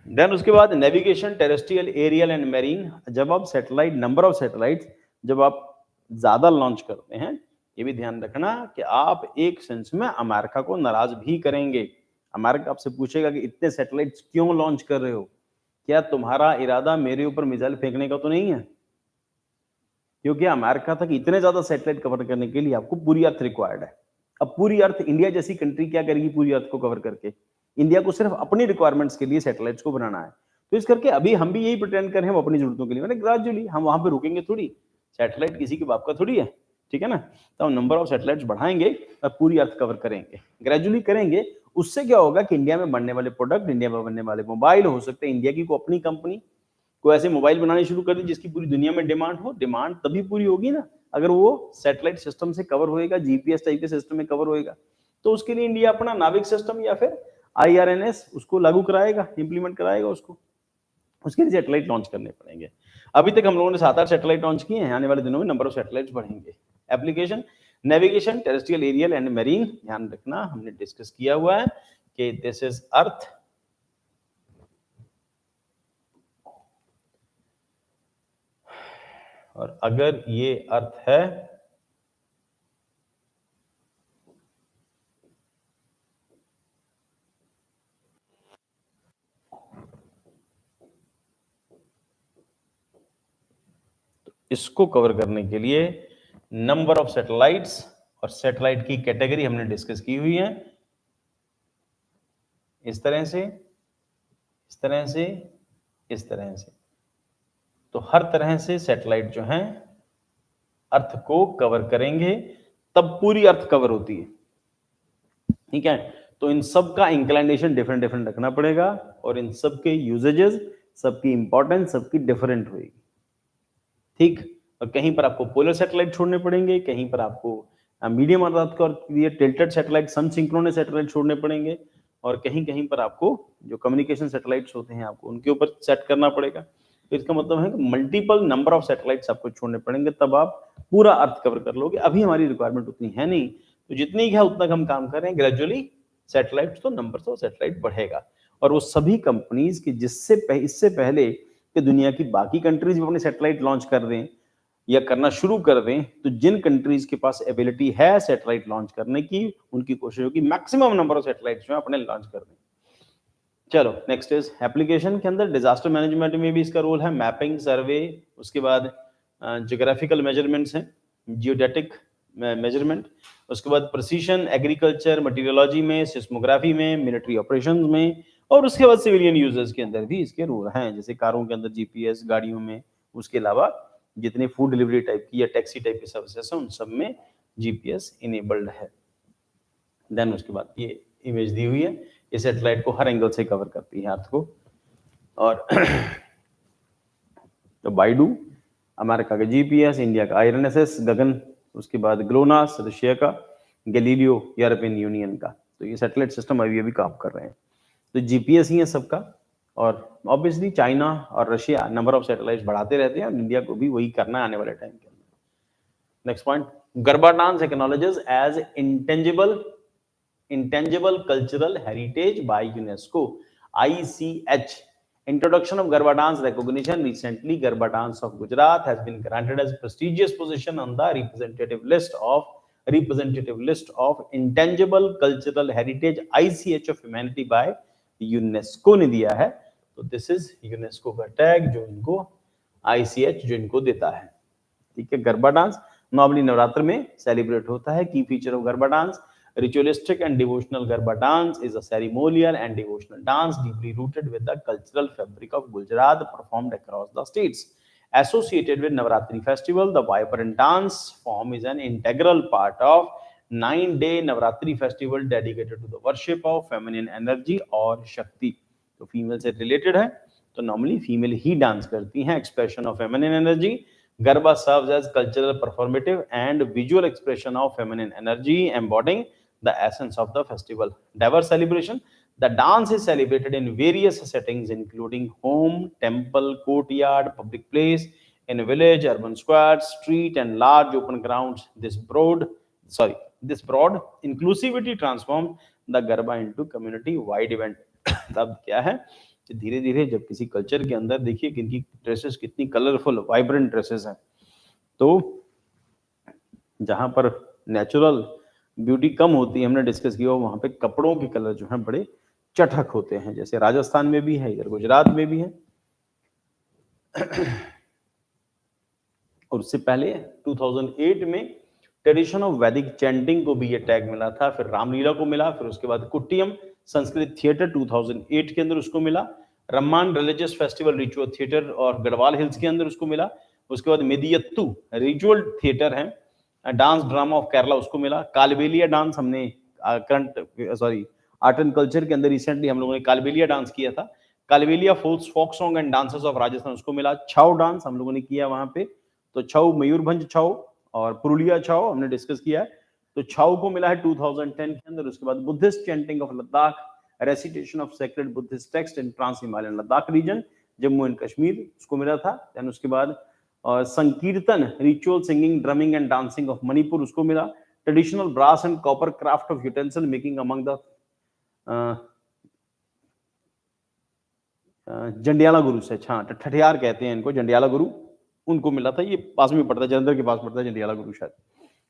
देन उसके बाद navigation, terrestrial, aerial and marine. जब आप सैटेलाइट, नंबर ऑफ सैटेलाइट जब आप ज्यादा लॉन्च करते हैं, ये भी ध्यान रखना कि आप एक सेंस में अमेरिका को नाराज भी करेंगे। अमेरिका आपसे पूछेगा कि इतने सैटेलाइट्स क्यों लॉन्च कर रहे हो, क्या तुम्हारा इरादा मेरे ऊपर मिसाइल फेंकने का तो नहीं है? क्योंकि अमेरिका तक इतने ज्यादा सैटेलाइट कवर करने के लिए आपको पूरी अर्थ रिक्वायर्ड है। अब पूरी अर्थ, इंडिया जैसी कंट्री क्या करेगी पूरी अर्थ को कवर करके? इंडिया को सिर्फ अपनी रिक्वायरमेंट्स के लिए सैटेलाइट्स को बनाना है। तो इस करके अभी हम भी यही प्रिटेंड कर रहे हैं, हम अपनी जरूरतों के लिए, मैंने ग्रेजुअली हम वहां पे रुकेंगे थोड़ी। सैटेलाइट किसी के बाप का थोड़ी है, ठीक है ना? तो हम नंबर ऑफ सैटेलाइट्स बढ़ाएंगे और पूरी अर्थ कवर करेंगे, ग्रेजुअली करेंगे। उससे क्या होगा कि इंडिया में बनने वाले प्रोडक्ट, इंडिया में बनने वाले मोबाइल, हो सकते हैं इंडिया की को अपनी कंपनी को ऐसे मोबाइल बनाने शुरू कर दी जिसकी पूरी दुनिया में डिमांड हो। डिमांड तभी पूरी होगी ना अगर वो सैटेलाइट सिस्टम से कवर होएगा, जीपीएस टाइप के सिस्टम में कवर होएगा। तो उसके लिए इंडिया अपना नाविक सिस्टम या फिर आईआरएनएस उसको लागू कराएगा, इंप्लीमेंट कराएगा उसको। उसके लिए सैटेलाइट लॉन्च करने पड़ेंगे। अभी तक हम लोगों ने 7-8 सैटेलाइट लॉन्च किए हैं, आने वाले दिनों में नंबर ऑफ सैटेलाइट्स बढ़ेंगे। Application, navigation, terrestrial, aerial and marine. ध्यान रखना हमने डिस्कस किया हुआ है कि दिस इज अर्थ, और अगर ये अर्थ है तो इसको कवर करने के लिए नंबर ऑफ सैटेलाइट्स और सैटेलाइट की कैटेगरी हमने डिस्कस की हुई है। इस तरह से, इस तरह से, इस तरह से। तो हर तरह से सैटेलाइट जो हैं अर्थ को कवर करेंगे, तब पूरी अर्थ कवर होती है, ठीक है? तो इन सब का इंक्लिनेशन डिफरेंट डिफरेंट रखना पड़ेगा, और इन सब के यूजेजेस, सबकी इंपॉर्टेंस सबकी डिफरेंट होगी, ठीक? और कहीं पर आपको पोलर सैटेलाइट छोड़ने पड़ेंगे, कहीं पर आपको मीडियम अर्थ का लिए टिल्टेड सैटेलाइट, सन सिंक्रोनस सैटेलाइट छोड़ने पड़ेंगे, और कहीं कहीं पर आपको जो कम्युनिकेशन सैटेलाइट्स होते हैं आपको उनके ऊपर सेट करना पड़ेगा। तो इसका मतलब है कि मल्टीपल नंबर ऑफ सैटेलाइट्स आपको छोड़ने पड़ेंगे, तब आप पूरा अर्थ कवर कर लोगे। अभी हमारी रिक्वायरमेंट उतनी है नहीं, तो जितनी है उतना हम काम कर रहे हैं। ग्रेजुअली सैटेलाइट, तो नंबर ऑफ सैटेलाइट बढ़ेगा, और वो सभी कंपनीज की जिससे इससे पहले कि दुनिया की बाकी कंट्रीज भी अपने सैटेलाइट लॉन्च कर दें या करना शुरू कर दें, तो जिन कंट्रीज के पास एबिलिटी है सैटेलाइट लॉन्च करने की, उनकी कोशिश होगी मैक्सिमम नंबर ऑफ सैटेलाइट्स जो अपने लॉन्च कर दें। चलो नेक्स्ट इज एप्लीकेशन के अंदर डिजास्टर मैनेजमेंट में भी इसका रोल है। मैपिंग, सर्वे, उसके बाद ज्योग्राफिकल मेजरमेंट्स हैं, जियोडेटिक मेजरमेंट, उसके बाद प्रिसीशन एग्रीकल्चर, मटीरियोलॉजी में, सिस्मोग्राफी में, मिलिट्री ऑपरेशंस में, और उसके बाद सिविलियन यूजर्स के अंदर भी इसके रोल हैं, जैसे कारों के अंदर जीपीएस, गाड़ियों में, उसके अलावा जितने फूड डिलीवरी टाइप की या टैक्सी टाइप की सर्विसेज हैं उन सब में जीपीएस इनेबल्ड है। देन उसके बाद ये इमेज दी हुई है, ये सैटेलाइट को हर एंगल से कवर करती है अर्थ को। और तो बाइडू अमेरिका का जीपीएस, इंडिया का आईआरएनएस गगन, उसके बाद ग्लोनास रशिया का, गैलीलियो यूरोपियन यूनियन का। तो ये सैटेलाइट सिस्टम अभी अभी काम कर रहे हैं। तो जीपीएस ही है सबका, और ऑब्वियसली चाइना और रशिया नंबर ऑफ सैटेलाइट्स बढ़ाते रहते हैं, और इंडिया को भी वही करना है आने वाले टाइम के अंदर। Next point, Garba dance acknowledges as intangible cultural heritage by UNESCO, ICH. Introduction of Garba dance recognition. Recently, Garba dance of Gujarat has been granted as prestigious position on the representative list of intangible cultural heritage ICH of humanity by UNESCO ने दिया है। तो this is UNESCO का tag जो इनको ICH जो इनको देता है, ठीक है? गरबा डांस नॉर्मली नवरात्र में सेलिब्रेट होता है। की feature of Garba dance, ritualistic and devotional Garba dance is a ceremonial and devotional dance deeply rooted with the cultural fabric of Gujarat, performed across the states. Associated with Navratri festival, the vibrant dance form is an integral part of 9-day Navratri festival dedicated to the worship of feminine energy और शक्ति। तो female से related है, तो normally female ही dance करती हैं, expression of feminine energy, Garba serves as cultural, performative, and visual expression of feminine energy, embodying the essence of the festival. Diverse celebration. The dance is celebrated in various settings, including home, temple, courtyard, public place, in village, urban squares, street, and large open grounds. This broad inclusivity transformed the Garba into community-wide event. तब क्या है कि धीरे धीरे जब किसी culture के अंदर देखिए कि इनकी ड्रेसेस कितनी कलरफुल वाइब्रेंट ड्रेसेस हैं, तो जहां पर नेचुरल ब्यूटी कम होती है, हमने डिस्कस किया, वहां पे कपड़ों के कलर जो हैं बड़े चटक होते हैं, जैसे राजस्थान में भी है, इधर गुजरात में भी है। और उससे पहले 2008 में ट्रेडिशन ऑफ वैदिक चैंटिंग को भी ये टैग मिला था, फिर रामलीला को मिला, फिर उसके बाद कुट्टियम संस्कृत थिएटर 2008 के अंदर उसको मिला, रम्मान रिलीजियस फेस्टिवल रिचुअल थिएटर और गढ़वाल हिल्स के अंदर उसको मिला, उसके बाद मेदियत्तू रिचुअल थिएटर है, डांस ड्रामा ऑफ केरला उसको मिला, कालबेलिया डांस हमने आर्ट एंड कल्चर के अंदर रिसेंटली हम लोगों ने कालबेलिया डांस किया था, Kalbelia folk song and dances of Rajasthan उसको मिला, छाऊ डांस हम लोगों ने किया वहां पे, तो छाऊ मयूरभंज छाऊ और पुरुलिया छाऊ हमने डिस्कस किया है, तो छाऊ को मिला है 2010 के अंदर। उसके बाद Buddhist chanting of Ladakh, recitation of sacred Buddhist text in trans Himalayan Ladakh region, Jammu and Kashmir उसको मिला था। देन उसके बाद sankirtan ritual singing drumming and dancing of Manipur उसको मिला, traditional brass and copper craft of utensil making among the Jandiala Guru से, अच्छा ठठियार कहते हैं इनको, जंडियाला गुरु उनको मिला था, ये पास में पड़ता है, जलंधर के पास पड़ता है जंडियाला गुरु शायद।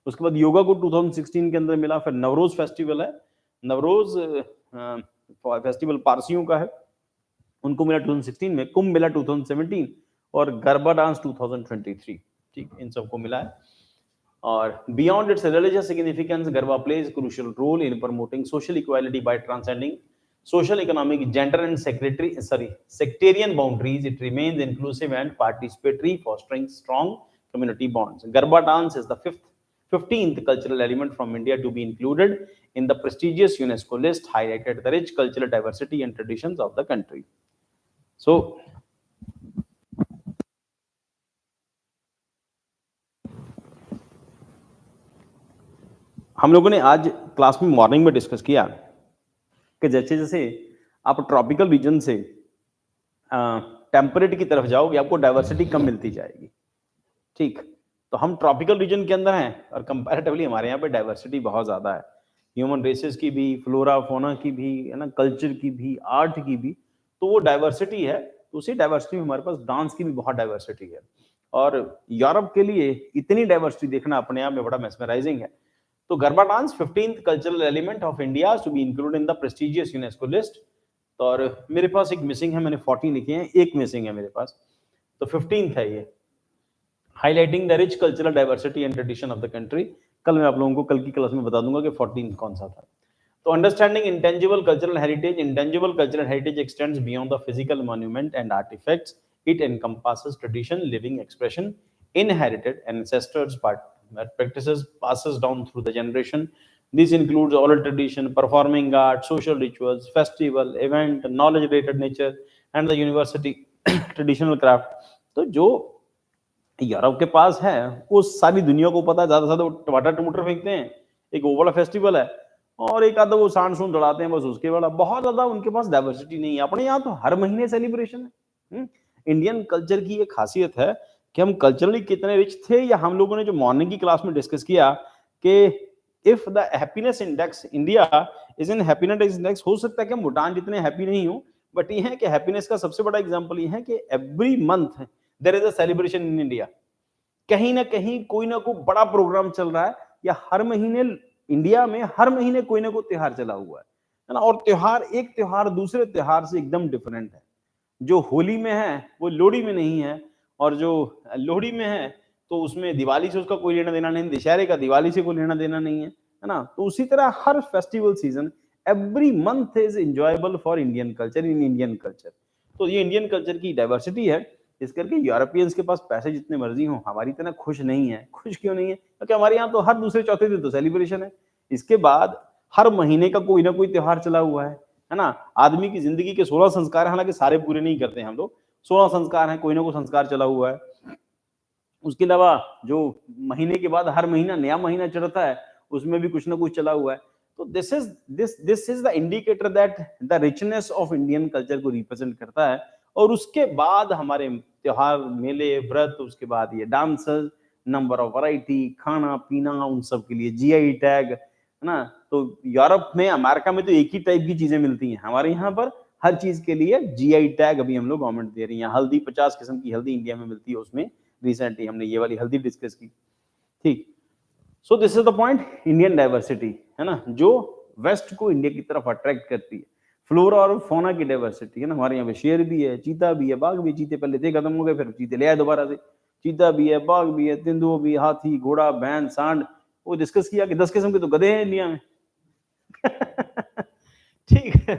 उसके बाद योगा को 2016 के अंदर मिला, फिर नवरोज फेस्टिवल है, नवरोज फेस्टिवल पारसियों का है, उनको मिला 2016 में, कुंभ मिला 2017 और गरबा डांस 2023, ठीक, इन सबको मिला है। और beyond its religious significance, Garba plays crucial role in promoting social equality by transcending social, economic, gender and sectarian boundaries. It remains inclusive and participatory, fostering strong community bonds. Garba dance is the 15th cultural element from India to be included in the prestigious UNESCO list, highlighted the rich cultural diversity and traditions of the country. So हम लोगों ने आज class में morning में discuss किया कि जैसे जैसे आप ट्रॉपिकल रीजन से टेम्परेट की तरफ जाओगे आपको डाइवर्सिटी कम मिलती जाएगी, ठीक, तो हम ट्रॉपिकल रीजन के अंदर हैं और कंपैरेटिवली हमारे यहाँ पे डाइवर्सिटी बहुत ज्यादा है, ह्यूमन रेसेस की भी, फ्लोरा फोना की भी, है ना, कल्चर की भी, आर्ट की भी, तो वो डाइवर्सिटी है। तो उसी डाइवर्सिटी में हमारे पास डांस की भी बहुत डाइवर्सिटी है, और यूरोप के लिए इतनी डाइवर्सिटी देखना अपने आप में बड़ा मेस्मराइजिंग है। तो Garba dance 15th cultural element of India to be included in the prestigious UNESCO list. तो और मेरे पास एक मिसिंग है, मैंने 14 लिखे हैं, एक मिसिंग है मेरे पास, तो 15th है ये, highlighting the rich cultural diversity and tradition of the country. कल मैं आप लोगों को कल की क्लास में बता दूंगा कि 14 कौन सा था। तो understanding intangible cultural heritage, intangible cultural heritage extends beyond the physical monument and artefacts, it encompasses tradition, living expression, inherited ancestors practices passes down through the generation. This includes oral tradition, performing art, social rituals, festival, event, knowledge related nature and the university traditional craft. तो जो Europe के पास है वो सारी दुनिया को पता है, ज्यादा से ज्यादा टमाटर टमाटर फेंकते हैं, एक वो बड़ा फेस्टिवल है, और एक आधा वो सांड सूंड दड़ाते हैं, बस उसके वाला, बहुत ज्यादा उनके पास डाइवर्सिटी नहीं है। अपने यहाँ तो हर महीने सेलिब्रेशन है। इंडियन कल्चर की एक खासियत है कि हम कल्चरली कितने रिच थे, या हम लोगों ने जो मॉर्निंग की क्लास में डिस्कस किया कि if the happiness index India is in happiness index, हो सकता है कि हम भूटान जितने हैप्पी नहीं हो, बट ये है कि हैप्पीनेस का सबसे बड़ा एग्जांपल ये है कि every month there is a celebration in India. कहीं ना कहीं कोई ना कोई बड़ा प्रोग्राम चल रहा है, या हर महीने इंडिया में हर महीने कोई ना कोई त्योहार चला हुआ है ना, और त्योहार एक त्योहार दूसरे त्योहार से एकदम डिफरेंट है। जो होली में है वो लोहड़ी में नहीं है, और जो लोहड़ी में है तो उसमें दिवाली से उसका कोई लेना देना नहीं, दशहरे का दिवाली से कोई लेना देना नहीं है, है ना। तो उसी तरह हर festival season, every month is enjoyable for Indian culture, in Indian culture. तो ये इंडियन कल्चर की डाइवर्सिटी है, इस करके यूरोपियंस के पास पैसे जितने मर्जी हो, हमारी तरह खुश नहीं है। खुश क्यों नहीं है? क्योंकि हमारे यहाँ तो हर दूसरे चौथे दिन तो सेलिब्रेशन है, इसके बाद हर महीने का कोई ना कोई त्योहार चला हुआ है ना। आदमी की जिंदगी के 16 संस्कार, हालांकि सारे पूरे नहीं करते हम लोग, 16 संस्कार हैं, कोई ना कोई संस्कार चला हुआ है। उसके अलावा जो महीने के बाद हर महीना नया महीना चढ़ता है, उसमें भी कुछ ना कुछ चला हुआ है। तो this is the indicator that the richness of Indian culture को रिप्रेजेंट करता है। और उसके बाद हमारे त्योहार, मेले, व्रत, उसके बाद ये डांसर्स, नंबर ऑफ वैरायटी, खाना पीना, उन सब के लिए जीआई टैग, है ना। तो यूरोप में, अमेरिका में तो एक ही टाइप की चीजें मिलती हैं, हमारे यहाँ पर हर चीज के लिए जीआई टैग अभी हम लोग गवर्नमेंट दे रही है। हल्दी 50 किस्म की हल्दी इंडिया में मिलती है, उसमें रिसेंटली हमने ये वाली हल्दी डिस्कस की, ठीक। So this is the point, Indian diversity, है ना, जो वेस्ट को इंडिया की तरफ अट्रैक्ट करती है। फ्लोरा और फौना की डाइवर्सिटी, है ना, हमारे यहाँ पे शेर भी है, चीता भी है, बाघ भी। चीते पहले थे, खत्म हो गए, फिर चीते ले आए दोबारा से। चीता भी है, बाघ भी है, तेंदुआ भी, हाथी, घोड़ा, भैंस, सांड। वो डिस्कस किया कि 10 किस्म के तो गधे हैं इंडिया में। ठीक है,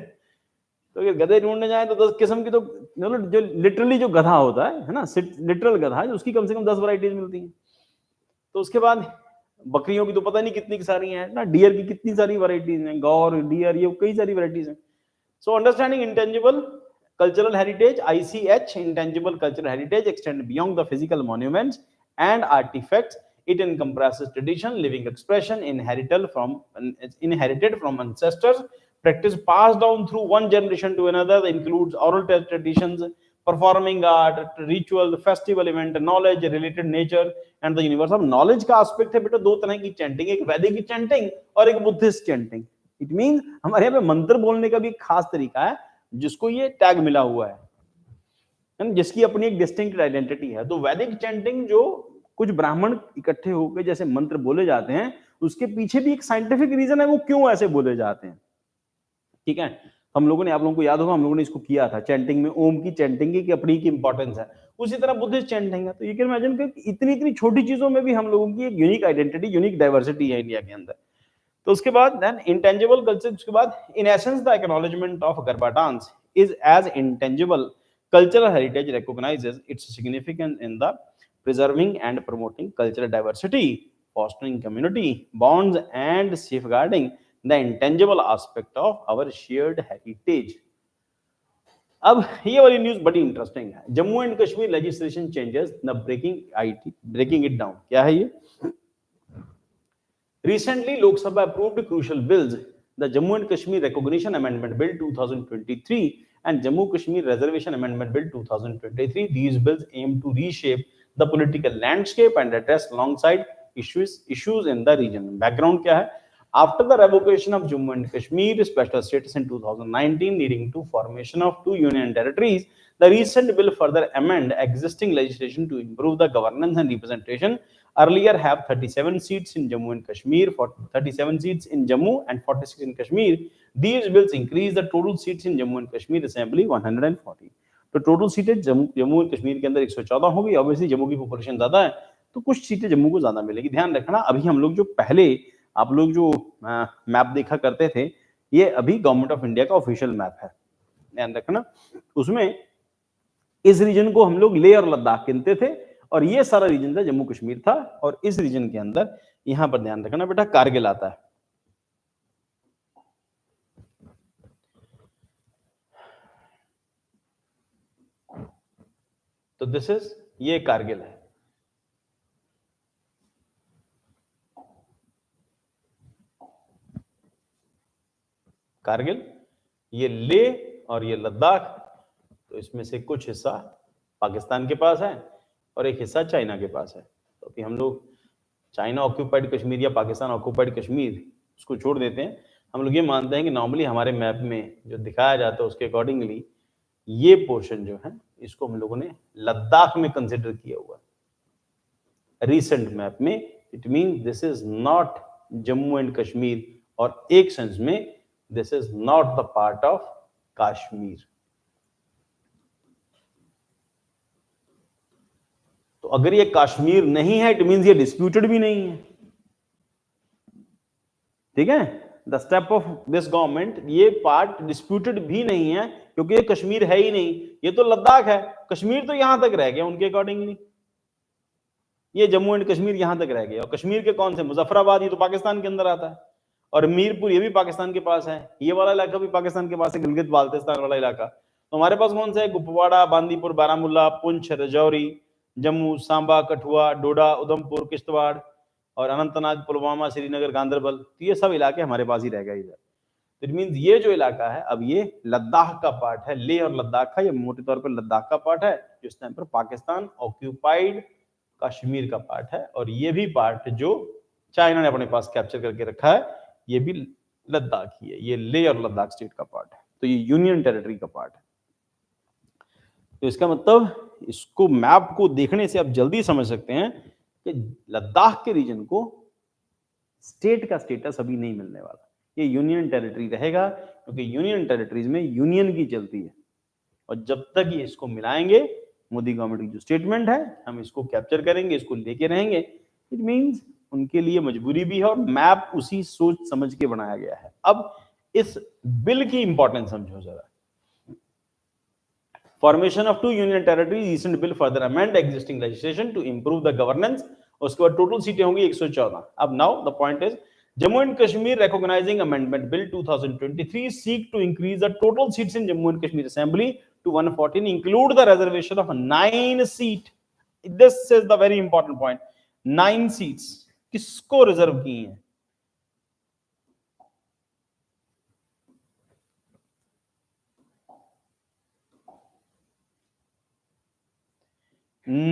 तो अगर गधे ढूंढने जाए तो 10 किस्म की तो, मतलब जो लिटरली जो गधा होता है ना, लिटरल गधा है, उसकी कम से कम 10 वैरायटीज मिलती हैं। तो उसके बाद बकरियों की तो पता नहीं कितनी सारी हैं ना, डियर की कितनी सारी वैरायटीज हैं, गौर, डियर, ये कई सारी वैरायटीज हैं। So understanding intangible cultural heritage, ICH, intangible cultural heritage extend beyond the physical monuments and artifacts. It encompasses tradition, living expression inherited from ancestors, practice passed down through one generation to another, includes oral traditions, performing art, ritual, festival event, knowledge, related nature and the universe of knowledge का aspect है बेटा दो तरह की chanting, एक वैदिक की chanting और एक बुद्धिस्ट chanting. It means हमारे यहाँ पे मंत्र बोलने का भी एक खास तरीका है, जिसको ये टैग मिला हुआ है, जिसकी अपनी एक डिस्टिंक्ट आइडेंटिटी है। तो वैदिक चैंटिंग, जो कुछ ब्राह्मण इकट्ठे होकर जैसे मंत्र बोले जाते हैं, उसके पीछे भी एक साइंटिफिक रीजन है वो क्यों ऐसे बोले जाते हैं, ठीक है। हम लोगों ने, आप लोगों को याद होगा, हम लोगों ने इसको किया था चैंटिंग में, ओम की चैंटिंग की अपनी की इंपॉर्टेंस है। उसी तरह बुद्धिस्ट चैंटिंग है। तो यू कैन इमेजिन कि इतनी इतनी छोटी चीजों में भी हम लोगों की एक यूनिक आइडेंटिटी, यूनिक डाइवर्सिटी है इंडिया के अंदर। तो उसके बाद देन इंटेंजिबल कल्चर, उसके बाद in essence the acknowledgement of Garba dance is as intangible cultural heritage recognizes its significance in the preserving and promoting cultural diversity, fostering community bonds and safeguarding the intangible aspect of our shared heritage. अब ये वाली news बड़ी interesting है। Jammu and Kashmir legislation changes the breaking it down. क्या है ये? Recently, Lok Sabha approved crucial bills, the Jammu and Kashmir Recognition Amendment Bill 2023 and Jammu Kashmir Reservation Amendment Bill 2023. These bills aim to reshape the political landscape and address alongside issues in the region. Background क्या है? After the revocation of Jammu and Kashmir special status in 2019, leading to formation of two union territories, the recent bill further amend existing legislation to improve the governance and representation. Earlier have 37 seats in Jammu and Kashmir, 37 seats in Jammu and 46 in Kashmir. These bills increase the total seats in Jammu and Kashmir Assembly 140. तो total सीटें Jammu and Kashmir के अंदर 114 होगी। Obviously Jammu की population ज्यादा है, तो कुछ सीटें जम्मू को ज्यादा मिलेगी। ध्यान रखना, अभी हम लोग जो पहले आप लोग जो मैप देखा करते थे, ये अभी गवर्नमेंट ऑफ इंडिया का ऑफिशियल मैप है, ध्यान रखना। उसमें इस रीजन को हम लोग लेह और लद्दाख गिनते थे, और ये सारा रीजन था जम्मू कश्मीर था। और इस रीजन के अंदर यहां पर ध्यान रखना बेटा, कारगिल आता है। तो दिस इज, ये कारगिल है। कारगिल, ये लेह और ये लद्दाख। तो इसमें से कुछ हिस्सा पाकिस्तान के पास है और एक हिस्सा चाइना के पास है। तो अभी हम लोग चाइना ऑक्यूपाइड कश्मीर या पाकिस्तान ऑक्यूपाइड कश्मीर उसको छोड़ देते हैं। हम लोग ये मानते हैं कि नॉर्मली हमारे मैप में जो दिखाया जाता है उसके अकॉर्डिंगली ये पोर्शन जो है इसको हम लोगों ने लद्दाख में कंसिडर किया हुआ है रिसेंट मैप में। It mean this is not Jammu and Kashmir, और एक सेंस में this is not the part of Kashmir. तो अगर ये कश्मीर नहीं है, इट मींस ये डिस्प्यूटेड भी नहीं है, ठीक है। The step of this government, ये पार्ट डिस्प्यूटेड भी नहीं है, क्योंकि ये कश्मीर है ही नहीं, ये तो लद्दाख है। कश्मीर तो यहां तक रह गया उनके अकॉर्डिंगली, ये जम्मू एंड कश्मीर यहां तक रह गया। और कश्मीर के कौन से? मुजफ्फराबाद, ये तो पाकिस्तान के अंदर आता है, और मीरपुर ये भी पाकिस्तान के पास है, ये वाला इलाका भी पाकिस्तान के पास है, गिलगित बाल्टिस्तान वाला इलाका। तो हमारे पास कौन सा है? कुपवाड़ा, बांदीपुर, बारामूला, पुंछ, रजौरी, जम्मू, सांबा, कठुआ, डोडा, उधमपुर, किश्तवाड़ और अनंतनाग, पुलवामा, श्रीनगर, गांदरबल, तो ये सब इलाके हमारे पास ही रह गए इधर। इट मीन्स ये जो इलाका है अब ये लद्दाख का पार्ट है, लेह और लद्दाख का, ये मोटे तौर पर लद्दाख का पार्ट है जो इस टाइम पर पाकिस्तान ऑक्यूपाइड कश्मीर का पार्ट है, और ये भी पार्ट जो चाइना ने अपने पास कैप्चर करके रखा है ये भी लद्दाख ही है, ये लेह और लद्दाख स्टेट का पार्ट है, तो ये यूनियन टेरिटरी का पार्ट है। तो इसका मतलब इसको मैप को देखने से आप जल्दी समझ सकते हैं कि लद्दाख के रीजन को स्टेट का स्टेटस अभी नहीं मिलने वाला, ये यूनियन टेरिटरी रहेगा, क्योंकि यूनियन टेरिटरीज में यूनियन की चलती है, और जब तक ये इसको मिलाएंगे, मोदी गवर्नमेंट की जो स्टेटमेंट है हम इसको कैप्चर करेंगे, इसको लेके रहेंगे, इट मींस उनके लिए मजबूरी भी है, और मैप उसी सोच समझ के बनाया गया है। अब इस बिल की इंपॉर्टेंस समझो जरा। Formation of 2 union territories, recent bill further amend existing legislation to improve the governance, उसके बाद टोटल सीटें होंगी 114। अब now the point is Jammu and Kashmir Recognizing Amendment Bill 2023 seek to increase the total seats in Jammu and Kashmir Assembly to 114, include the reservation of 9 seat. This is the very important point. 9 seats किसको reserve की हैं?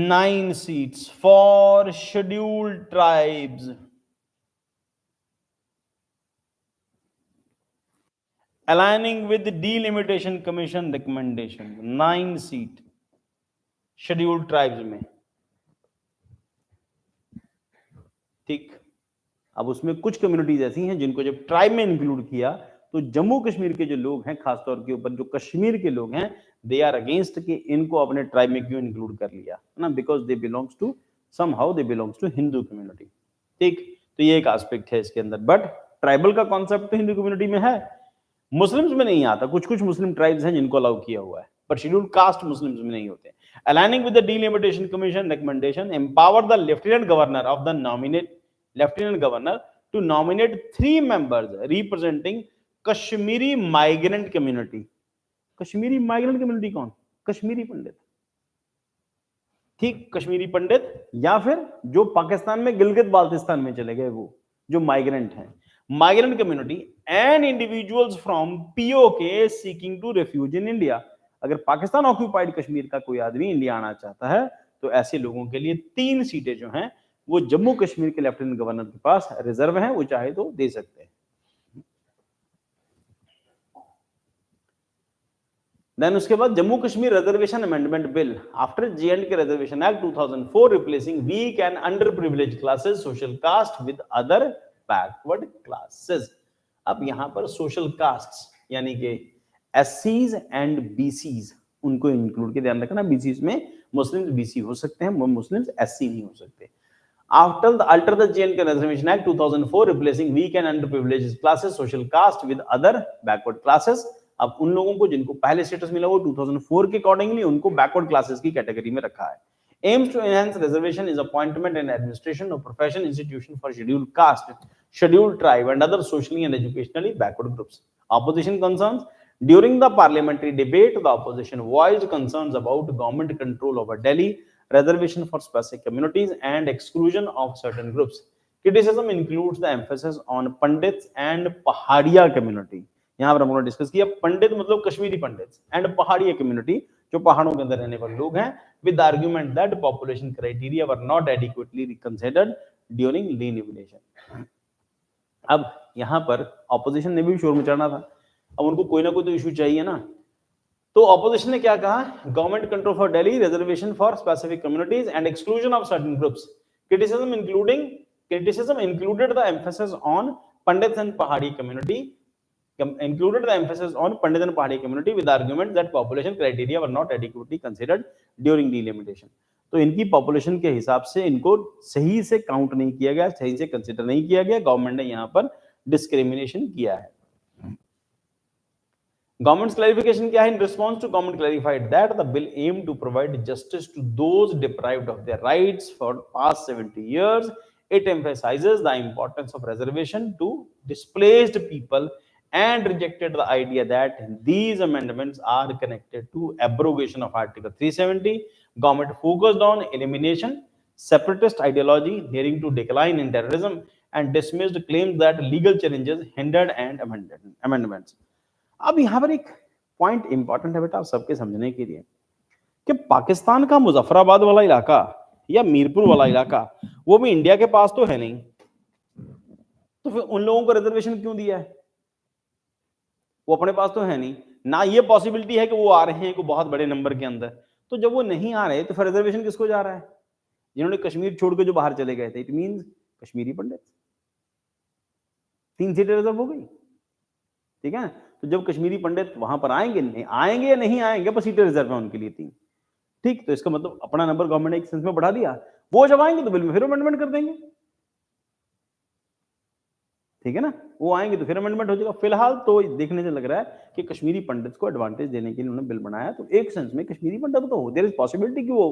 Nine seats for scheduled tribes. Aligning with the Delimitation Commission recommendation, 9 seat scheduled tribes में, ठीक। अब उसमें कुछ communities ऐसी हैं जिनको जब ट्राइब में इंक्लूड किया तो जम्मू कश्मीर के जो लोग हैं, खासतौर के ऊपर जो कश्मीर के लोग हैं, दे आर अगेंस्ट कि इनको अपने ट्राइब में क्यों इंक्लूड कर लिया ना, because they belongs to somehow they belongs to Hindu community, ठीक। तो ये एक एस्पेक्ट है इसके अंदर, बट ट्राइबल का कॉन्सेप्ट तो हिंदू कम्युनिटी में है, मुस्लिम्स में नहीं आता। कुछ कुछ मुस्लिम ट्राइब्स हैं जिनको अलाउ किया हुआ है, पर शेड्यूल्ड कास्ट मुस्लिम्स में नहीं होते। Aligning with the Delimitation Commission recommendation, empower the Lieutenant Governor of the Lieutenant Governor to nominate 3 members representing Kashmiri migrant community. Kashmiri migrant community कौन? कश्मीरी पंडित, ठीक, कश्मीरी पंडित, या फिर जो पाकिस्तान में गिलगित बाल्टिस्तान में चले गए वो जो माइग्रेंट हैं, migrant community and individuals from PoK seeking to refuge in India. अगर पाकिस्तान ऑक्यूपाइड कश्मीर का कोई आदमी इंडिया आना चाहता है तो ऐसे लोगों के लिए 3 सीटें जो हैं वो जम्मू कश्मीर के लेफ्टिनेंट गवर्नर के पास रिजर्व हैं, वो चाहे तो दे सकते हैं। देन उसके बाद Jammu Kashmir reservation amendment bill after J&K reservation act 2004 replacing weak and under privilege classes social caste with other backward classes. अब यहां पर सोशल कास्ट यानी कि एससीज एंड बीसीज उनको इंक्लूड के ध्यान रखना, बीसीज में मुस्लिम्स बीसी हो सकते हैं, मुस्लिम्स एससी नहीं हो सकते। After the alter the J&K reservation act 2004 replacing weak and under privilege classes social caste with other backward classes. अब उन लोगों को जिनको पहले स्टेटस मिला वो 2004 के अकॉर्डिंगली उनको बैकवर्ड क्लासेस की कैटेगरी में रखा है। Aims to enhance reservation is appointment and administration of professional institution for scheduled caste, scheduled tribe and other socially and educationally backward groups. Opposition concerns during the parliamentary debate, the opposition voiced concerns about government control over Delhi, reservation for specific communities and exclusion of certain groups. Criticism includes the emphasis on Pandits and Pahadiya community. यहाँ पर हमने discuss किया पंडित मतलब कश्मीरी पंडित and Pahadiya community जो पहाड़ों के अंदर रहने वाले लोग हैं, with argument that population criteria were not adequately considered during delimitation. अब यहाँ पर ऑपोजिशन ने भी शोर मचाना था, अब उनको कोई ना कोई तो इशू चाहिए ना, तो ऑपोजिशन ने क्या कहा, government control for Delhi, reservation for specific communities and exclusion of certain groups. Criticism included the emphasis on Pandit and पहाड़ी community, included the emphasis on Pandit and Pahadi community with argument that population criteria were not adequately considered during delimitation. तो इनकी population के हिसाब से इनको सही से count नहीं किया गया, सही से कंसीडर नहीं किया गया, गवर्नमेंट ने यहाँ पर डिस्क्रिमिनेशन किया है। Government's clarification क्या है? In response to government clarified that the bill aimed to provide justice to those deprived of their rights for past 70 years. It emphasizes the importance of reservation to displaced people and rejected the idea that these amendments are connected to abrogation of Article 370, Government focused on elimination separatist ideology nearing to decline in terrorism and dismissed claims that legal challenges hindered and amendments. अब यहाँ पर एक point important है बेटा आप सबके समझने के लिए कि पाकिस्तान का मुजफ्फराबाद वाला इलाका या मीरपुर वाला इलाका वो भी इंडिया के पास तो है नहीं, तो फिर उन लोगों को रिजर्वेशन क्यों दिया है? वो अपने पास तो है नहीं ना, ये पॉसिबिलिटी है कि वो आ रहे हैं कोई बहुत बड़े नंबर के अंदर, तो जब वो नहीं आ रहे तो फिर रिजर्वेशन किसको जा रहा है? जिन्होंने कश्मीर छोड़ के जो बाहर चले गए थे, इट मींस कश्मीरी पंडित। 3 सीटें रिजर्व हो गई, ठीक है। तो जब कश्मीरी पंडित वहां पर आएंगे, नहीं आएंगे या नहीं आएंगे, बस सीटें रिजर्व है उनके लिए 3, ठीक। तो इसका मतलब अपना नंबर गवर्नमेंट ने एक सेंस में बढ़ा दिया। वो जब आएंगे तो बिल में फिर अमेंडमेंट कर देंगे, ठीक है ना। वो आएंगे तो फिर अमेंडमेंट हो जाएगा। फिलहाल तो देखने से लग रहा है कि कश्मीरी पंडित को एडवांटेज देने के लिए उन्होंने बिल बनाया, तो एक सेंस में कश्मीरी पंडित तो देयर इज पॉसिबिलिटी कि वो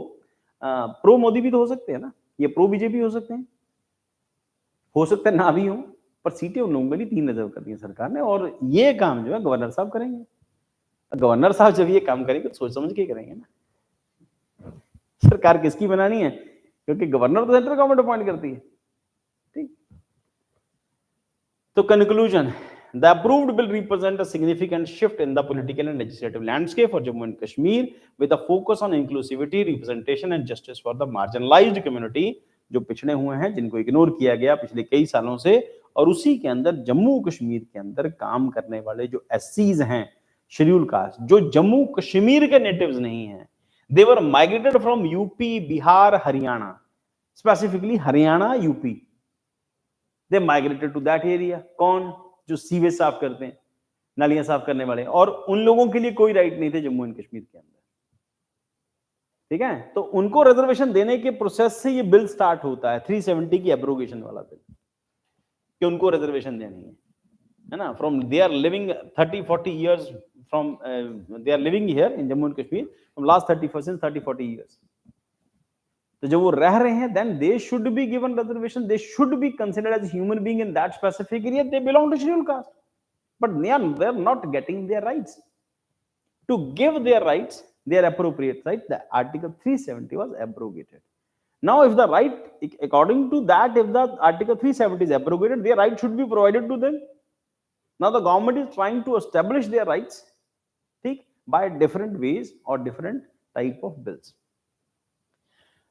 प्रो मोदी भी तो हो सकते हैं ना, ये प्रो बीजेपी हो सकते हैं, हो सकता है ना भी हो, पर सीटें उन लोगों के लिए 3 रिजर्व कर दी है सरकार ने, और ये काम जो है गवर्नर साहब करेंगे। गवर्नर साहब जब ये काम करेंगे तो सोच समझ के करेंगे ना। सरकार किसकी बनानी है? क्योंकि गवर्नर तो सेंट्रल गवर्नमेंट अपॉइंट करती है, ठीक। तो conclusion, the approved bill represent a significant shift in the political and legislative landscape for Jammu and Kashmir with a focus on inclusivity, representation and justice for the marginalised community, जो पिछड़े हुए हैं, जिनको ignore किया गया पिछले कई सालों से, और उसी के अंदर जम्मू कश्मीर के अंदर काम करने वाले जो एससीज हैं, शेड्यूल कास्ट, जो जम्मू कश्मीर के नेटिव्स नहीं हैं, they were migrated from UP, Bihar, Haryana, specifically Haryana, UP, they migrated to that area. कौन? जो सीवेज साफ करते हैं, नालियां साफ करने वाले, और उन लोगों के लिए कोई राइट नहीं थे जम्मू एंड कश्मीर के अंदर, ठीक है। तो उनको रिजर्वेशन देने के प्रोसेस से ये बिल स्टार्ट होता है, 370 की एब्रोगेशन वाला बिल, कि उनको रिजर्वेशन देनी है ना। From they are living 30-40 years from they are living here in Jammu and Kashmir from last 30-40 years. तो जब वो रह रहे हैं, then they should be given reservation, they should be considered as human being in that specific area, they belong to schedule caste, but they are not getting their rights. To give their rights, their appropriate rights, the Article 370 was abrogated. Now, if the right, according to that, if the Article 370 is abrogated, their right should be provided to them. Now, the government is trying to establish their rights, ठीक, by different ways or different type of bills.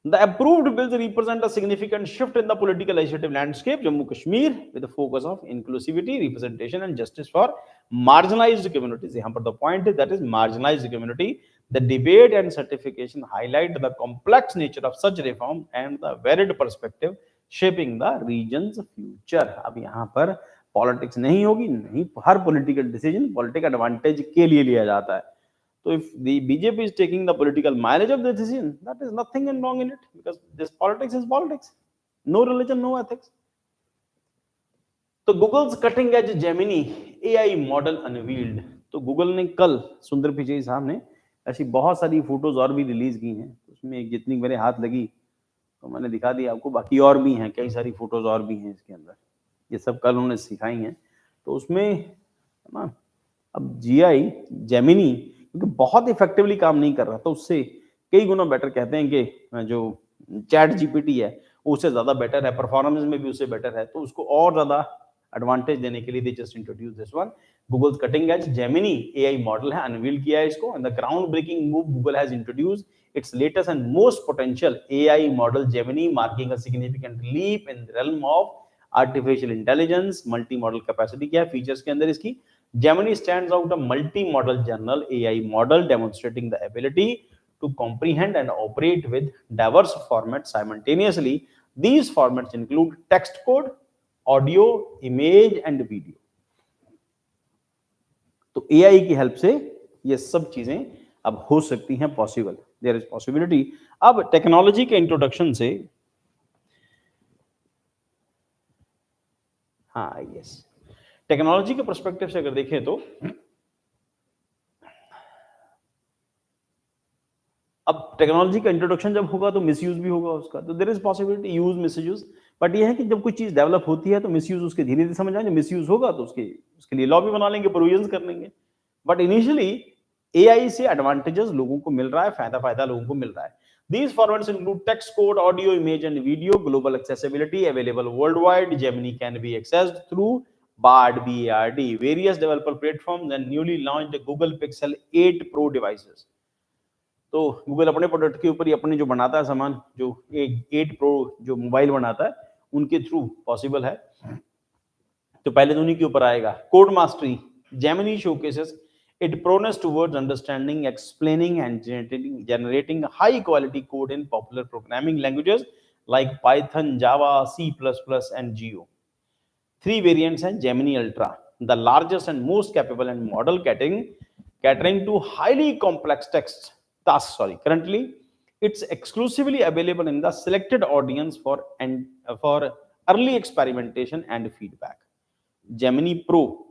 The approved bills represent a significant shift in the political legislative landscape, Jammu Kashmir, with a focus of inclusivity, representation, and justice for marginalized communities. यहाँ पर the point is that is marginalized community. The debate and certification highlight the complex nature of such reform and the varied perspective shaping the region's future. अब यहाँ पर politics नहीं होगी, नहीं, हर political decision political advantage के लिए लिया जाता है। So if the BJP is taking the political mileage of the decision, that is nothing wrong in it, because this politics is politics. No religion, no ethics. तो Google's cutting edge Gemini AI model unveiled. तो Google ने कल, सुंदर पिचई साहब ने ऐसी बहुत सारी फोटोज और भी रिलीज की हैं, उसमें जितनी मेरे हाथ लगी तो मैंने दिखा दी आपको, बाकी और भी हैं, कई सारी फोटोज और भी हैं इसके अंदर, ये सब कल उन्होंने सिखाई हैं। तो उसमें ना अब जीआई जेमिनी क्योंकि बहुत इफेक्टिवली काम नहीं कर रहा, तो उससे कई गुना बेटर कहते हैं कि जो चैट जीपीटी है उससे ज्यादा बेटर है, परफॉर्मेंस में भी उससे बेटर है, तो उसको और ज्यादा एडवांटेज देने के लिए they just introduce this one. Google cutting edge Gemini AI model है, अनवील किया है इसको, and the ground breaking move Google has introduced its latest and most potential AI model Gemini, marking a significant leap in the realm of artificial intelligence. multi-model capacity क्या है features के अंदर इसकी? Gemini stands out a multi-model general AI model demonstrating the ability to comprehend and operate with diverse formats simultaneously. These formats include text code, audio, image and video. तो AI की help से ये सब चीजें अब हो सकती हैं पॉसिबल, देयर इज पॉसिबिलिटी। अब टेक्नोलॉजी के इंट्रोडक्शन से, हाँ यस, टेक्नोलॉजी के पर्सपेक्टिव से अगर देखें तो अब टेक्नोलॉजी का इंट्रोडक्शन जब होगा तो मिसयूज भी होगा उसका, तो there is possibility use misuse, but ये है कि जब कोई चीज डेवलप होती है तो मिसयूज उसके धीरे धीरे समझ आए, जब मिसयूज होगा तो उसके लिए लॉ भी बना लेंगे, प्रोविजंस कर लेंगे। बट इनिशियली एआई से एडवांटेजेस लोगों को मिल रहा है, फायदा लोगों को मिल रहा है। These formats include text, code, audio, image, and video. Global accessibility available worldwide. Gemini can be accessed through BARD, B-A-R-D, various developer platforms, and newly launched Google Pixel 8 Pro devices. तो गूगल अपने product के ऊपर ही अपने जो बनाता है सामान, जो 8 प्रो जो मोबाइल बनाता है, उनके थ्रू पॉसिबल है। तो पहले तो उन्हीं के ऊपर आएगा। Code mastery, Gemini showcases its proneness towards understanding, explaining, and generating high-quality code in popular programming languages like Python, Java, C++, and Go. 3 variants हैं Gemini Ultra, the largest and most capable and model catering to highly complex tasks. Currently, it's exclusively available in the selected audience for early experimentation and feedback. Gemini Pro,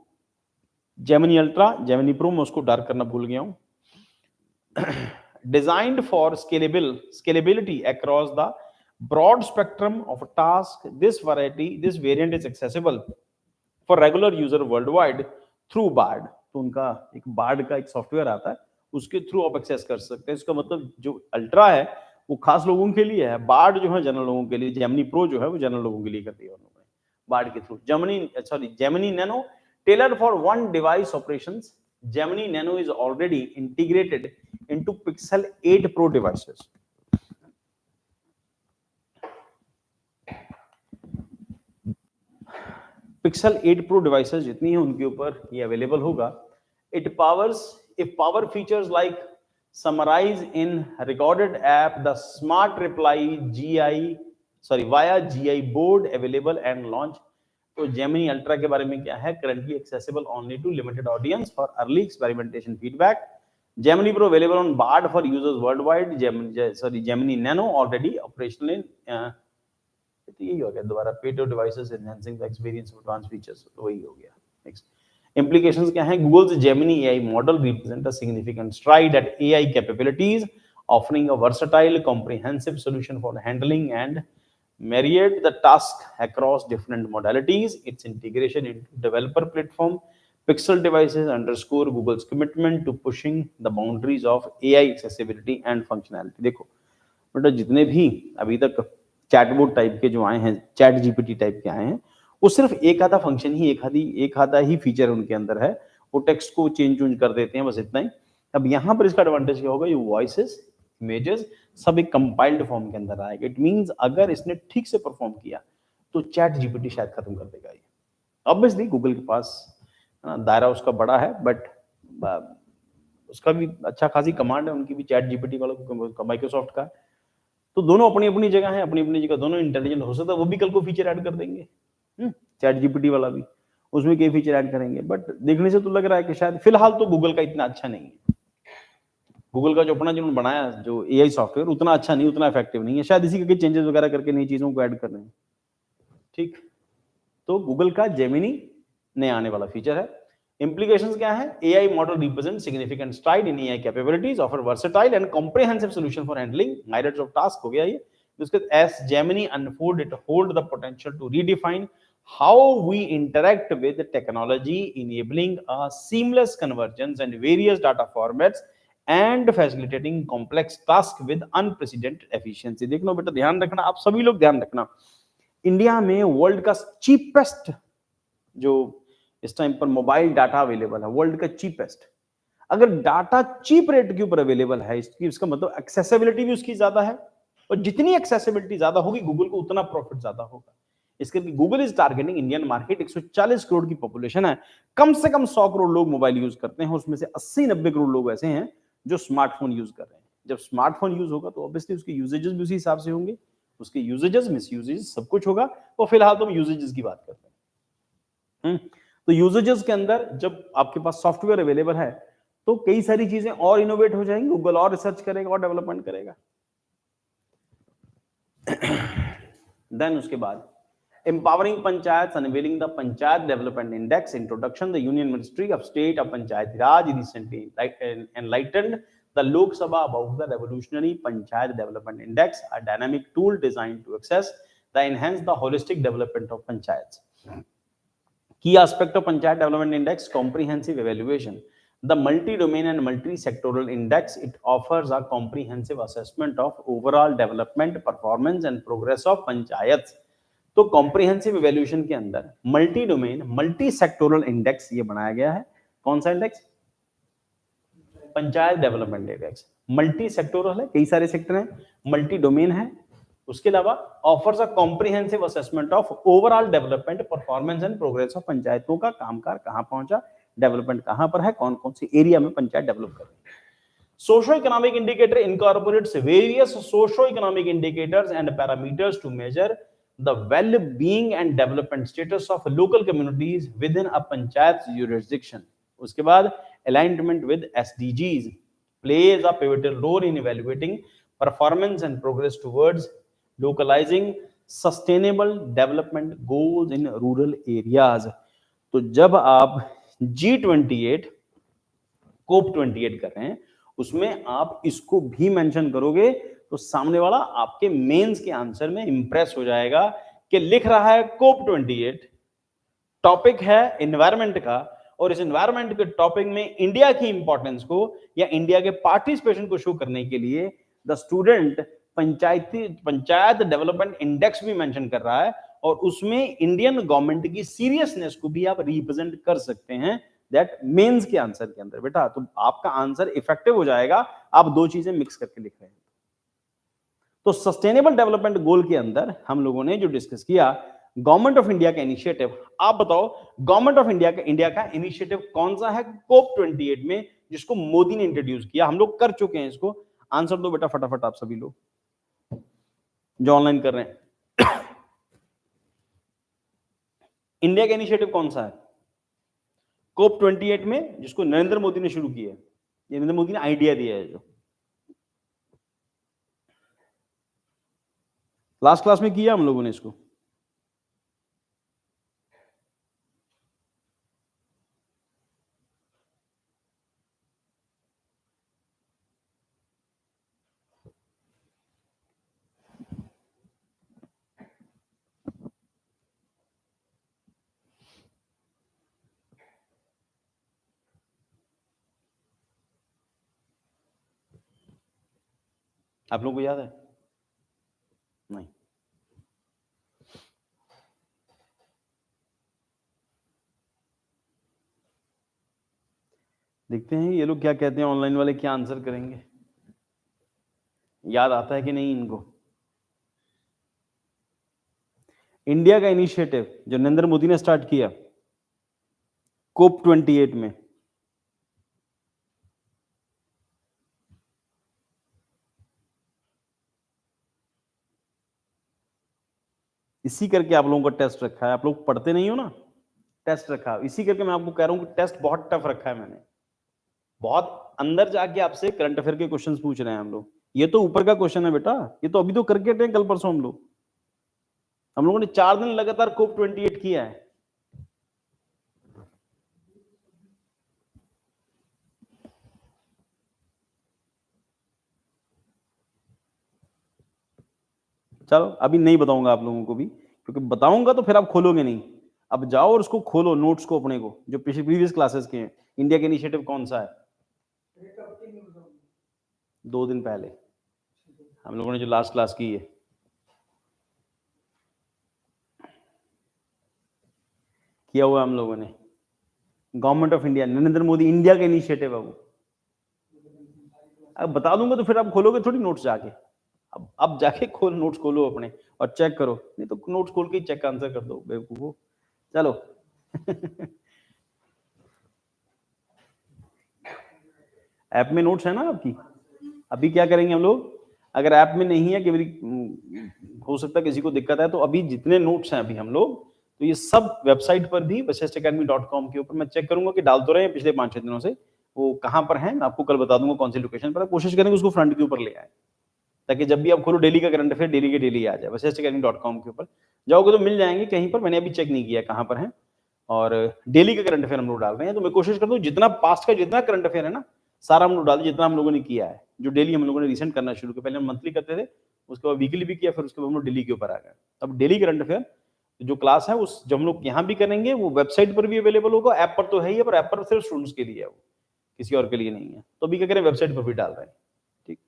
Gemini Ultra, Gemini Pro मैं उसको dark करना भूल गया हूँ. Designed for scalability across the broad spectrum of tasks, this variant is accessible for regular user worldwide through BARD. तो उनका एक BARD का एक सॉफ्टवेयर आता है, उसके थ्रू आप एक्सेस कर सकते हैं. इसका मतलब जो अल्ट्रा है वो खास लोगों के लिए है, BARD जो है जनरल लोगों के लिए, Gemini Pro जो है वो जनरल लोगों के लिए कर दिया उन्होंने BARD के through. Gemini Nano tailored for one device operations. Gemini Nano is already integrated into Pixel 8 Pro devices. Pixel 8 Pro devices जितनी है उनके ऊपर ये अवेलेबल होगा. It powers if power features like summarize in recorded app, the smart reply via GI board available and launch. तो Gemini Ultra के बारे में क्या है? Currently accessible only to limited audience for early experimentation feedback. Gemini Pro available on BARD for users worldwide. Gemini Nano already operational in तो यही हो गया दोबारा पेटो devices enhancing the experience of advance features. तो वही हो गया. नेक्स्ट implications क्या हैं? Google's Gemini AI model represent a significant stride at AI capabilities, offering a versatile, comprehensive solution for handling and myriad the task across different modalities. Its integration into developer platform Pixel devices underscore Google's commitment to pushing the boundaries of AI accessibility and functionality. देखो बेटा जितने भी अभी तक chatbot type के जो आए हैं, चैट जीपीटी टाइप के आए हैं, वो सिर्फ एक आधा फंक्शन ही एक आधा ही फीचर उनके अंदर है. वो टेक्स्ट को चेंज कर देते हैं, बस इतना ही. अब यहाँ पर इसका एडवांटेज क्या होगा? ये वॉइसेस, इमेजेस सब एक कंपाइल्ड फॉर्म के अंदर आएगा. इट मींस अगर इसने ठीक से परफॉर्म किया तो चैट जीपीटी शायद खत्म कर देगा ये. ऑब्वियसली गूगल के पास दायरा उसका बड़ा है, बट उसका भी अच्छा खासी कमांड है, उनकी भी चैट जीपीटी वाला माइक्रोसॉफ्ट का. तो दोनों अपनी अपनी जगह है, अपनी अपनी जगह दोनों इंटेलिजेंट. हो सकता है वो भी कल को फीचर ऐड कर देंगे, चैट जीपीटी वाला भी उसमें कई फीचर ऐड करेंगे. बट देखने से तो लग रहा है कि शायद फिलहाल तो गूगल का इतना अच्छा नहीं है. गूगल का जो अपना जिन्होंने बनाया जो एआई सॉफ्टवेयर उतना अच्छा नहीं, उतना इफेक्टिव नहीं है. शायद इसी के चेंजेस वगैरह करके नई चीजों को ऐड कर रहे हैं. ठीक, तो गूगल का जेमिनी नया आने वाला फीचर है. Implications क्या है? AI model represents significant stride in AI capabilities, offer versatile and comprehensive solution for handling myriads of tasks. हो गया ये. उसके as Gemini unfold, it hold the potential to redefine how we interact with technology, enabling a seamless convergence and various data formats and facilitating complex tasks with unprecedented efficiency. देख लो बेटा, ध्यान रखना, आप सभी लोग ध्यान रखना. इंडिया में वर्ल्ड का चीपेस्ट जो इस टाइम पर मोबाइल डाटा अवेलेबल है, वर्ल्ड का चीपेस्ट. अगर डाटा चीप रेट के ऊपर अवेलेबल है, इसका मतलब एक्सेसिबिलिटी भी उसकी ज्यादा है, और जितनी एक्सेसिबिलिटी ज्यादा होगी गूगल को उतना प्रॉफिट ज्यादा होगा. इसके लिए Google is targeting Indian market. 140 crore की पॉपुलेशन है, कम से कम 100 करोड़ लोग मोबाइल यूज करते हैं, उसमें से 80-90 करोड़ लोग ऐसे हैं जो स्मार्टफोन यूज कर रहे हैं. जब स्मार्टफोन यूज होगा तो ऑब्वियसली उसके यूजेजेस भी उसी हिसाब से होंगे, उसके यूजेजेस, मिस यूजेजेस सब कुछ होगा. और फिलहाल तो हम यूजेजेस की बात करते हैं. तो यूजेजेस के अंदर जब आपके पास सॉफ्टवेयर अवेलेबल है तो कई सारी चीजें और इनोवेट हो जाएंगी, गूगल और रिसर्च करेगा और डेवलपमेंट करेगा. देन उसके बाद empowering panchayats, unveiling the Panchayat Development Index introduction. The Union Ministry of State of Panchayat Raj recently enlightened the Lok Sabha about the revolutionary Panchayat Development Index, a dynamic tool designed to enhance the holistic development of panchayats. Key aspect of Panchayat Development Index: comprehensive evaluation. The multi-domain and multi-sectoral index, it offers a comprehensive assessment of overall development, performance and progress of panchayat. तो comprehensive evaluation के अंदर multi domain multi sectoral index ये बनाया गया है। कौन सा index? Panchayat development index. Multi sectoral है, कई सारे सेक्टर हैं, मल्टी डोमेन है, उसके अलावा offers a comprehensive assessment of overall development, performance and progress of पंचायतों का कामकाज कहां पहुंचा, डेवलपमेंट कहां पर है, कौन कौन सी एरिया में पंचायत डेवलप कर रही है। Socio-economic indicator incorporates various socio-economic indicators and parameters to measure the well-being and development status of local communities within a panchayat's jurisdiction. उसके बाद alignment with SDGs plays a pivotal role in evaluating performance and progress towards localizing sustainable development goals in rural areas. तो जब आप G28 कोप 28 कर रहे हैं, उसमें आप इसको भी मेंशन करोगे तो सामने वाला आपके मेंस के आंसर में इंप्रेस हो जाएगा कि लिख रहा है कोप 28, टॉपिक है एनवायरमेंट का, और इस एनवायरमेंट के टॉपिक में इंडिया की इंपॉर्टेंस को या इंडिया के पार्टिसिपेशन को शो करने के लिए the student panchayat development index भी मेंशन कर रहा है, और उसमें इंडियन गवर्नमेंट की सीरियसनेस को भी आप रिप्रेजेंट कर सकते हैं दैट मेंस के आंसर के अंदर। बेटा तो आपका आंसर इफेक्टिव हो जाएगा, आप दो चीजें मिक्स करके लिख रहे हैं। तो सस्टेनेबल डेवलपमेंट गोल के अंदर हम लोगों ने जो डिस्कस किया, गवर्नमेंट ऑफ इंडिया का इनिशिएटिव, आप बताओ गवर्नमेंट ऑफ इंडिया का इनिशिएटिव कौन सा है कोप 28 में जिसको मोदी ने इंट्रोड्यूस किया? हम लोग कर चुके हैं इसको। आंसर दो बेटा फटाफट आप सभी लोग जो ऑनलाइन कर रहे हैं। इंडिया का इनिशिएटिव कौन सा है कोप 28 में जिसको नरेंद्र मोदी ने शुरू किया है? ये नरेंद्र मोदी ने आइडिया दिया है। जो लास्ट क्लास में किया हम लोगों ने इसको, आप लोगों को याद है? नहीं। देखते हैं ये लोग क्या कहते हैं, ऑनलाइन वाले क्या आंसर करेंगे, याद आता है कि नहीं इनको। इंडिया का इनिशिएटिव जो नरेंद्र मोदी ने स्टार्ट किया कोप 28 में, इसी करके आप लोगों का टेस्ट रखा है। आप लोग पढ़ते नहीं हो ना, टेस्ट रखा है इसी करके। मैं आपको कह रहा हूं कि टेस्ट बहुत टफ रखा है मैंने, बहुत अंदर जाके आपसे करंट अफेयर के क्वेश्चंस पूछ रहे हैं हम लोग। ये तो ऊपर का क्वेश्चन है बेटा, ये तो अभी तो करके हटे कल परसों हम लोगों ने 4 दिन लगातार कोप 28 किया है। चलो अभी नहीं बताऊंगा आप लोगों को भी, क्योंकि बताऊंगा तो फिर आप खोलोगे नहीं। अब जाओ और उसको खोलो नोट्स को अपने को, जो प्रीवियस क्लासेस के हैं। इंडिया का इनिशिएटिव कौन सा है? 2 दिन पहले हम लोगों ने जो लास्ट क्लास की है, किया हुआ हम लोगों ने। Government of India, Narendra Modi, India का इनिशिएटिव है वो। अब बता दूंगा तो फिर आप खोलोगे थोड़ी नोट्स जाके। अब जाके खोल नोट्स खोलो अपने और चेक करो, नहीं तो नोट्स खोल के चेक आंसर कर दो बेवकूफो। चलो ऐप में नोट्स है ना आपकी? अभी क्या करेंगे हम लोग, अगर ऐप में नहीं है, कि हो सकता है किसी को दिक्कत है, तो अभी जितने नोट्स हैं अभी हम लोग, तो ये सब वेबसाइट पर भी washistacademy.com के ऊपर मैं चेक करूंगा कि डाल तो रहे हैं पिछले 5-6 दिनों से, वो कहां पर है। मैं आपको कल बता दूंगा कौन सी लोकेशन पर। कोशिश करेंगे उसको फ्रंट के ऊपर ले आए, ताकि जब भी आप खोलो डेली का करंट अफेयर डेली के डेली आ जाए। washistacademy.com के ऊपर जाओगे तो मिल जाएंगे कहीं पर, मैंने अभी चेक नहीं किया कहां पर है। और डेली का करंट अफेयर हम लोग डाल रहे हैं, तो मैं कोशिश करता हूँ जितना पास्ट का जितना करंट अफेयर है ना, सारा हम लोग डाल दें जितना हम लोगों ने किया है। जो डेली हम लोगों ने रिसेंट करना शुरू किया, पहले हम मंथली करते थे, उसके बाद वीकली भी किया, फिर उसके बाद हम लोग डेली के ऊपर आ गए। अब डेली करंट अफेयर जो क्लास है उस जो हम लोग यहाँ भी करेंगे, वो वेबसाइट पर भी अवेलेबल होगा, ऐप पर तो है ही है, पर ऐप पर सिर्फ स्टूडेंट्स के लिए है वो, किसी और के लिए नहीं है। तो अभी क्या करें, वेबसाइट पर भी डाल रहे हैं। ठीक,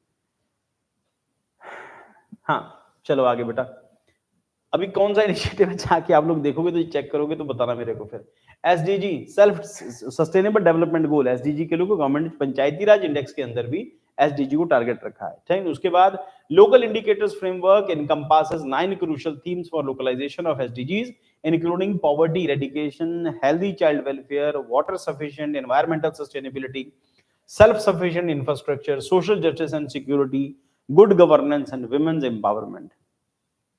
हाँ चलो आगे बेटा। अभी कौन सा इनिशिएटिव है, जाके आप लोग देखोगे तो चेक करोगे तो बताना मेरे को फिर। SDG, self sustainable development goal, SDG के लोग गवर्नमेंट पंचायती राज इंडेक्स के अंदर भी एसडीजी को टारगेट रखा है। ठीक, उसके बाद local indicators framework encompasses 9 crucial themes for localization of SDGs including poverty eradication, healthy child welfare, water sufficient, environmental sustainability, self sufficient infrastructure, social justice and security, good governance and women's empowerment.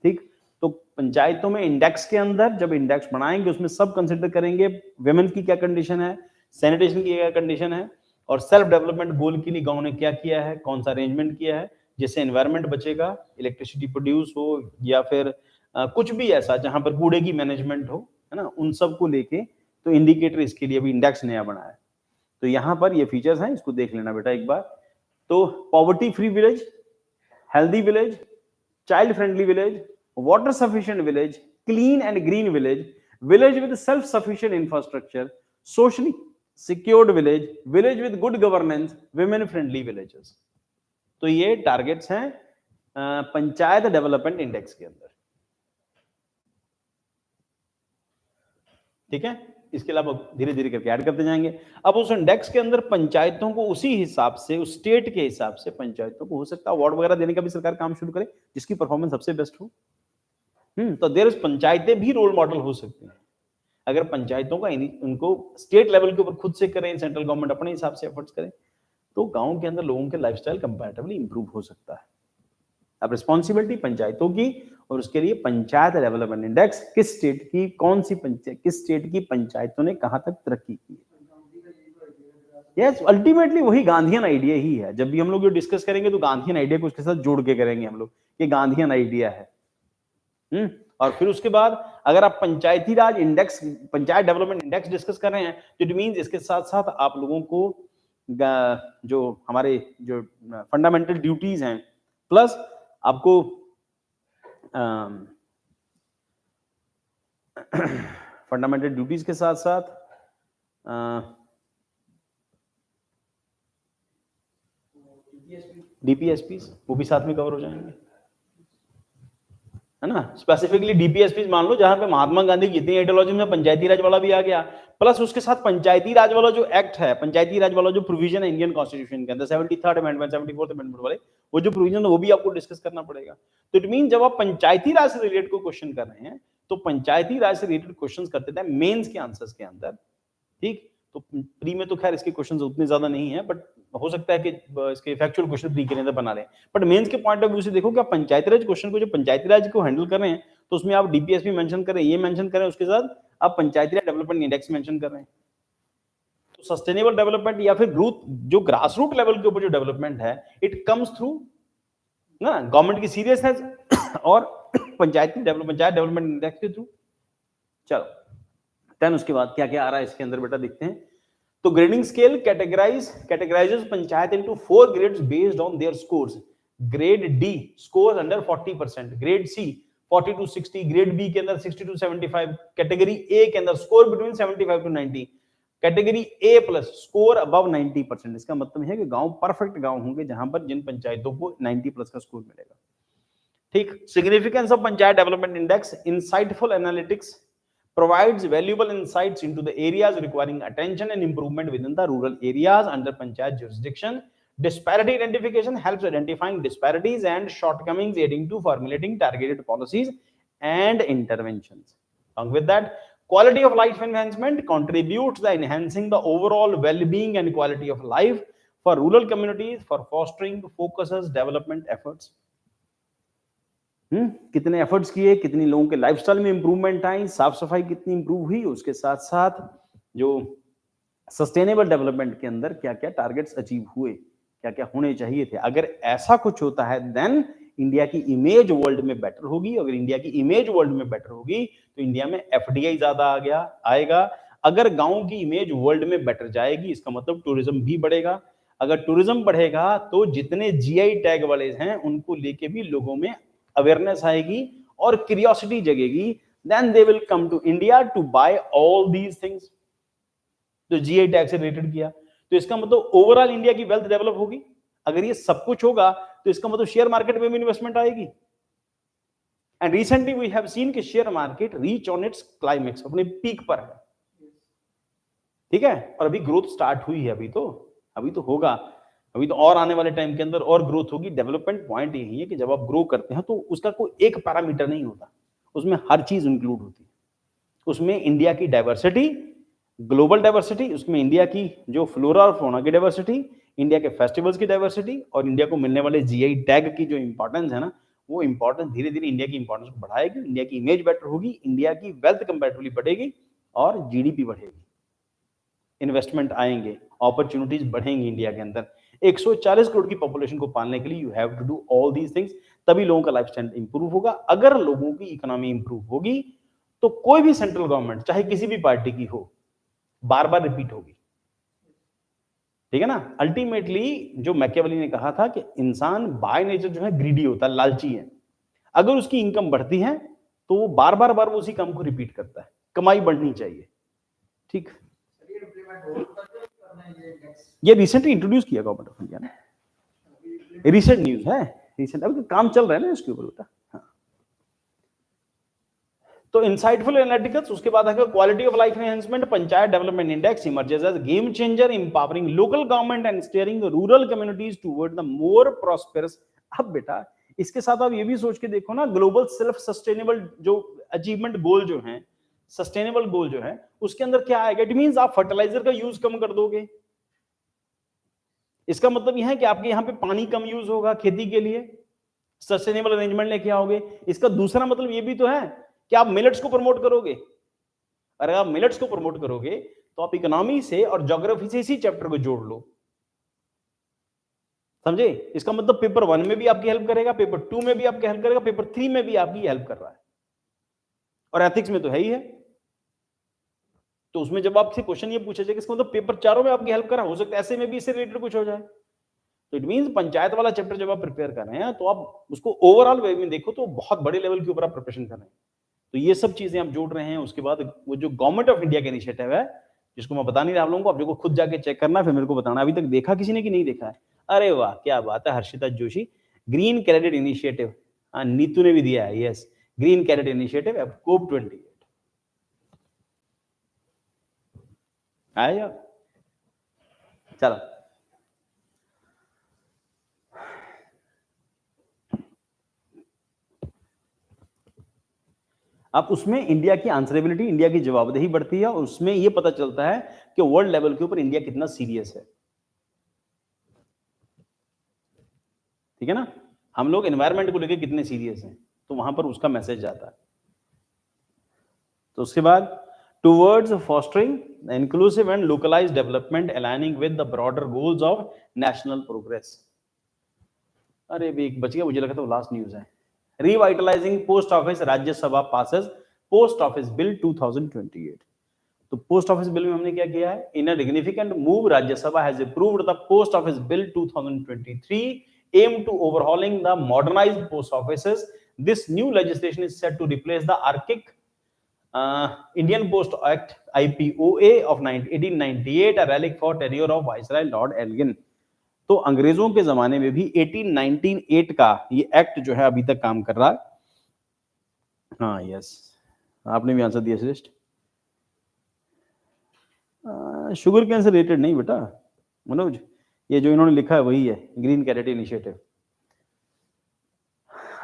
ठीक, तो पंचायतों में index के अंदर जब index बनाएंगे उसमें सब कंसिडर करेंगे, विमेन की क्या कंडीशन है, सैनिटेशन की क्या कंडीशन है, और सेल्फ डेवलपमेंट गोल के लिए गांव ने क्या किया है, कौन सा अरेंजमेंट किया है, जिससे एनवायरनमेंट बचेगा, इलेक्ट्रिसिटी प्रोड्यूस हो, या फिर कुछ भी ऐसा जहां पर कूड़े की मैनेजमेंट हो, है ना, उन सब को लेके तो इंडिकेटर इसके लिए भी इंडेक्स नया बना है। तो यहाँ पर ये फीचर्स हैं, इसको देख लेना बेटा एक बार। तो poverty free village, healthy village, child friendly village, water sufficient village, clean and green village, village with self sufficient infrastructure, socially secured village, village with good governance, women friendly villages। तो ये targets हैं panchayat development index के अंदर। ठीक है, इसके अलावा धीरे धीरे करके ऐड करते जाएंगे। अब उस इंडेक्स के अंदर पंचायतों को उसी हिसाब से, उस स्टेट के हिसाब से पंचायतों को हो सकता है अवार्ड वगैरह देने का भी सरकार काम शुरू करे, जिसकी परफॉर्मेंस सबसे बेस्ट हो। तो देयर पंचायतें भी रोल मॉडल हो सकती हैं अगर पंचायतों का उनको स्टेट लेवल के ऊपर खुद से करें, सेंट्रल गवर्नमेंट अपने हिसाब से एफर्ट्स करें, तो गांव के अंदर लोगों के लाइफस्टाइल कंपैरेटिवली इंप्रूव हो सकता है। अब रिस्पॉन्सिबिलिटी पंचायतों की, और उसके लिए पंचायत डेवलपमेंट इंडेक्स किस स्टेट की, कौन सी पंचायत, किस स्टेट की पंचायतों ने कहां तक तरक्की की है। यस, अल्टीमेटली वही गांधीयन आइडिया ही है। जब भी हम लोग ये डिस्कस करेंगे तो गांधीयन आइडिया को उसके साथ जोड़ के करेंगे हम लोग, ये गांधीयन आइडिया है। और फिर उसके बाद अगर आप panchayati raj index, panchayat development index discuss कर रहे हैं तो इट मींस इसके साथ साथ आप लोगों को जो हमारे जो फंडामेंटल ड्यूटीज हैं, प्लस आपको फंडामेंटल ड्यूटीज के साथ साथ डीपीएसपी वो भी साथ में कवर हो जाएंगे, है ना। स्पेसिफिकली डीपीएसपी मान लो जहां पे महात्मा गांधी की जितनी आइडियोलॉजी में पंचायती राज वाला भी आ गया, प्लस उसके साथ पंचायती राज वाला जो एक्ट है, पंचायती राज वाला जो प्रोविजन है इंडियन कॉन्स्टिट्यूशन के अंदर 73rd अमेंडमेंट, 74th अमेंडमेंट वाले वो जो प्रोविजन है वो भी आपको डिस्कस करना पड़ेगा। तो इट मीन जब आप पंचायती राज से रिलेटेड को क्वेश्चन कर रहे हैं तो पंचायती राज से रिलेटेड क्वेश्चन करते थे मेंस के आंसर्स के अंदर। ठीक, तो प्री में तो खैर इसके क्वेश्चंस उतने ज्यादा नहीं है, बट हो सकता है कि इसके फैक्चुअल क्वेश्चन प्री के अंदर बना लें, बट मेंस के पॉइंट ऑफ व्यू से देखो कि आप पंचायती राज क्वेश्चन को, जो पंचायती राज को हैंडल कर रहे हैं, तो उसमें आप डीपीएसपी मेंशन करें, ये मेंशन करें, उसके साथ आप पंचायती राज डेवलपमेंट इंडेक्स मेंशन कर रहे हैं। तो सस्टेनेबल डेवलपमेंट या फिर ग्रोथ, जो ग्रास रूट लेवल के ऊपर जो डेवलपमेंट है, इट कम्स थ्रू ना गवर्नमेंट की सीरियसनेस और पंचायत डेवलपमेंट इंडेक्स के थ्रू। चलो देन उसके बाद क्या क्या आ रहा है इसके अंदर बेटा देखते हैं। तो grading scale categorizes panchayat into 4 grades based on their scores. Grade D score under 40%, grade C 40 to 60, grade B के अंदर 60 to 75, कैटेगरी ए के अंदर score between 75 to 90, category A plus score above 90%। इसका मतलब है कि गांव परफेक्ट गांव होंगे जहां पर जिन पंचायतों को 90 प्लस का स्कोर मिलेगा। ठीक, significance of panchayat development index, insightful analytics provides valuable insights into the areas requiring attention and improvement within the rural areas under panchayat jurisdiction. Disparity identification helps identifying disparities and shortcomings, aiding to formulating targeted policies and interventions. Along with that, quality of life enhancement contributes to enhancing the overall well-being and quality of life for rural communities, for fostering focuses development efforts. कितने efforts किए, कितनी लोगों के lifestyle में improvement आई, साफ सफाई कितनी improve हुई, उसके साथ साथ जो सस्टेनेबल डेवलपमेंट के अंदर क्या क्या टारगेट्स अचीव हुए, क्या क्या होने चाहिए थे। अगर ऐसा कुछ होता है देन इंडिया की इमेज वर्ल्ड में बेटर होगी। अगर इंडिया की इमेज वर्ल्ड में बेटर होगी तो इंडिया में एफडीआई ज्यादा आएगा। अगर गांव की इमेज वर्ल्ड में बेटर जाएगी, इसका मतलब टूरिज्म भी बढ़ेगा। अगर टूरिज्म बढ़ेगा तो जितने जीआई टैग वाले हैं उनको लेके भी लोगों में अवेयरनेस आएगी और क्यूरियोसिटी जगेगी, then they will come to India to buy all these things. तो जीआई टैग से रिलेटेड किया तो इसका मतलब ओवरऑल इंडिया की वेल्थ डेवलप होगी। अगर ये सब कुछ होगा तो इसका मतलब शेयर मार्केट में भी इन्वेस्टमेंट आएगी। And recently we have seen कि share market reach on its climax, अपने पीक पर है, ठीक है। और अभी ग्रोथ स्टार्ट हुई है, अभी तो होगा, अभी तो और आने वाले टाइम के अंदर और ग्रोथ होगी। डेवलपमेंट पॉइंट यही है कि जब आप ग्रो करते हैं तो उसका कोई एक पैरामीटर नहीं होता, उसमें हर चीज इंक्लूड होती है। उसमें इंडिया की डाइवर्सिटी, ग्लोबल डाइवर्सिटी, उसमें इंडिया की जो फ्लोरा और फौना की डाइवर्सिटी, इंडिया के फेस्टिवल्स की डाइवर्सिटी और इंडिया को मिलने वाले जीआई टैग की जो इंपॉर्टेंस है ना, वो इंपॉर्टेंस धीरे धीरे इंडिया की इंपॉर्टेंस को बढ़ाएगी। इंडिया की इमेज बेटर होगी, इंडिया की वेल्थ कंपैरेटिवली बढ़ेगी और जीडीपी बढ़ेगी, इन्वेस्टमेंट आएंगे, अपॉर्चुनिटीज बढ़ेंगी इंडिया के अंदर। 140 करोड़ की पॉपुलेशन को पालने के लिए you have to do all these things, तभी लोगों का लाइफ स्टाइल इंप्रूव होगा। अगर लोगों की इकोनॉमी इंप्रूव होगी तो कोई भी सेंट्रल गवर्नमेंट चाहे किसी भी पार्टी की हो, बार बार रिपीट होगी, ठीक है ना। अल्टीमेटली जो मैकियावेली ने कहा था कि इंसान बाय नेचर जो है ग्रीडी होता है, लालची है। अगर उसकी इनकम बढ़ती है तो वो बार बार वो उसी काम को रिपीट करता है, कमाई बढ़नी चाहिए, ठीक। ये रिसेंटली इंट्रोड्यूस किया गवर्नमेंट ऑफ इंडिया ने, रिसेंट न्यूज है, रिसेंट, अभी काम चल रहा है ना इसके ऊपर बेटा। हाँ। तो इंसाइटफुल एनालिटिकल्स, उसके बाद है quality of life enhancement, panchayat development index emerges as game changer empowering local government and steering rural communities toward the more prosperous. अब बेटा इसके साथ आप ये भी सोच के देखो ना, ग्लोबल सेल्फ सस्टेनेबल जो अचीवमेंट गोल जो है, सस्टेनेबल गोल जो है, उसके अंदर क्या आएगा? इट मींस आप फर्टिलाइजर का यूज कम कर दोगे। इसका मतलब यह है कि आपके यहां पे पानी कम यूज होगा खेती के लिए, सस्टेनेबल अरेंजमेंट लेके आओगे। इसका दूसरा मतलब यह भी तो है कि आप मिलेट्स को प्रमोट करोगे। अगर आप मिलेट्स को प्रमोट करोगे तो आप इकोनॉमी से और ज्योग्राफी से इसी चैप्टर को जोड़ लो, समझे? इसका मतलब पेपर 1 में भी आपकी हेल्प करेगा, पेपर 2 में भी आपकी हेल्प करेगा, पेपर 3 में भी आपकी हेल्प कर रहा है, और एथिक्स में तो है ही है। तो उसमें जब आपसे क्वेश्चन ये पूछा जाए कि इसका मतलब पेपर चारों में आपकी हेल्प करा, हो सकता है ऐसे में भी इससे रिलेटेड कुछ हो जाए। तो इट मींस पंचायत वाला चैप्टर जब आप प्रिपेयर कर रहे हैं तो आप उसको ओवरऑल वे में देखो तो बहुत बड़े लेवल के ऊपर आप प्रिपरेशन कर रहे हैं। तो ये सब चीजें आप जोड़ रहे हैं। उसके बाद वो जो गवर्नमेंट ऑफ इंडिया का इनिशिएटिव है, जिसको मैं बता नहीं रहा आप लोगों को, आप लोगों को खुद जाके चेक करना, फिर मेरे को बताना अभी तक देखा किसी ने कि नहीं देखा है। अरे वाह क्या बात है, Harshita Joshi, green carrot initiative. हाँ, नीतू ने भी दिया है, yes, green carrot initiative COP28 आया। चलो अब उसमें इंडिया की आंसरेबिलिटी, इंडिया की जवाबदेही बढ़ती है, और उसमें यह पता चलता है कि वर्ल्ड लेवल के ऊपर इंडिया कितना सीरियस है, ठीक है ना। हम लोग एनवायरनमेंट को लेकर कितने सीरियस हैं, तो वहां पर उसका मैसेज जाता है। तो उसके बाद towards fostering inclusive and localized development aligning with the broader goals of national progress. अरे एक बच गया, मुझे लगा था वो लास्ट न्यूज है। Revitalizing post office, Rajya Sabha passes post office bill 2028। तो पोस्ट ऑफिस बिल में हमने क्या किया है? In a significant move Rajya Sabha has approved the post office bill 2023 aimed to overhauling the modernized post offices. This new legislation is set to replace the archaic Indian Post Act IPOA of 1898, a relic for tenure of Viceroy Lord Elgin। तो अंग्रेजों के जमाने में भी 1898 का ये act जो है अभी तक काम कर रहा है। हाँ यस, आपने भी आंसर दिया श्रेष्ठ। शुगर कैन से रिलेटेड नहीं बेटा मनोज, ये जो इन्होंने लिखा है वही है, ग्रीन कैरेट इनिशिएटिव।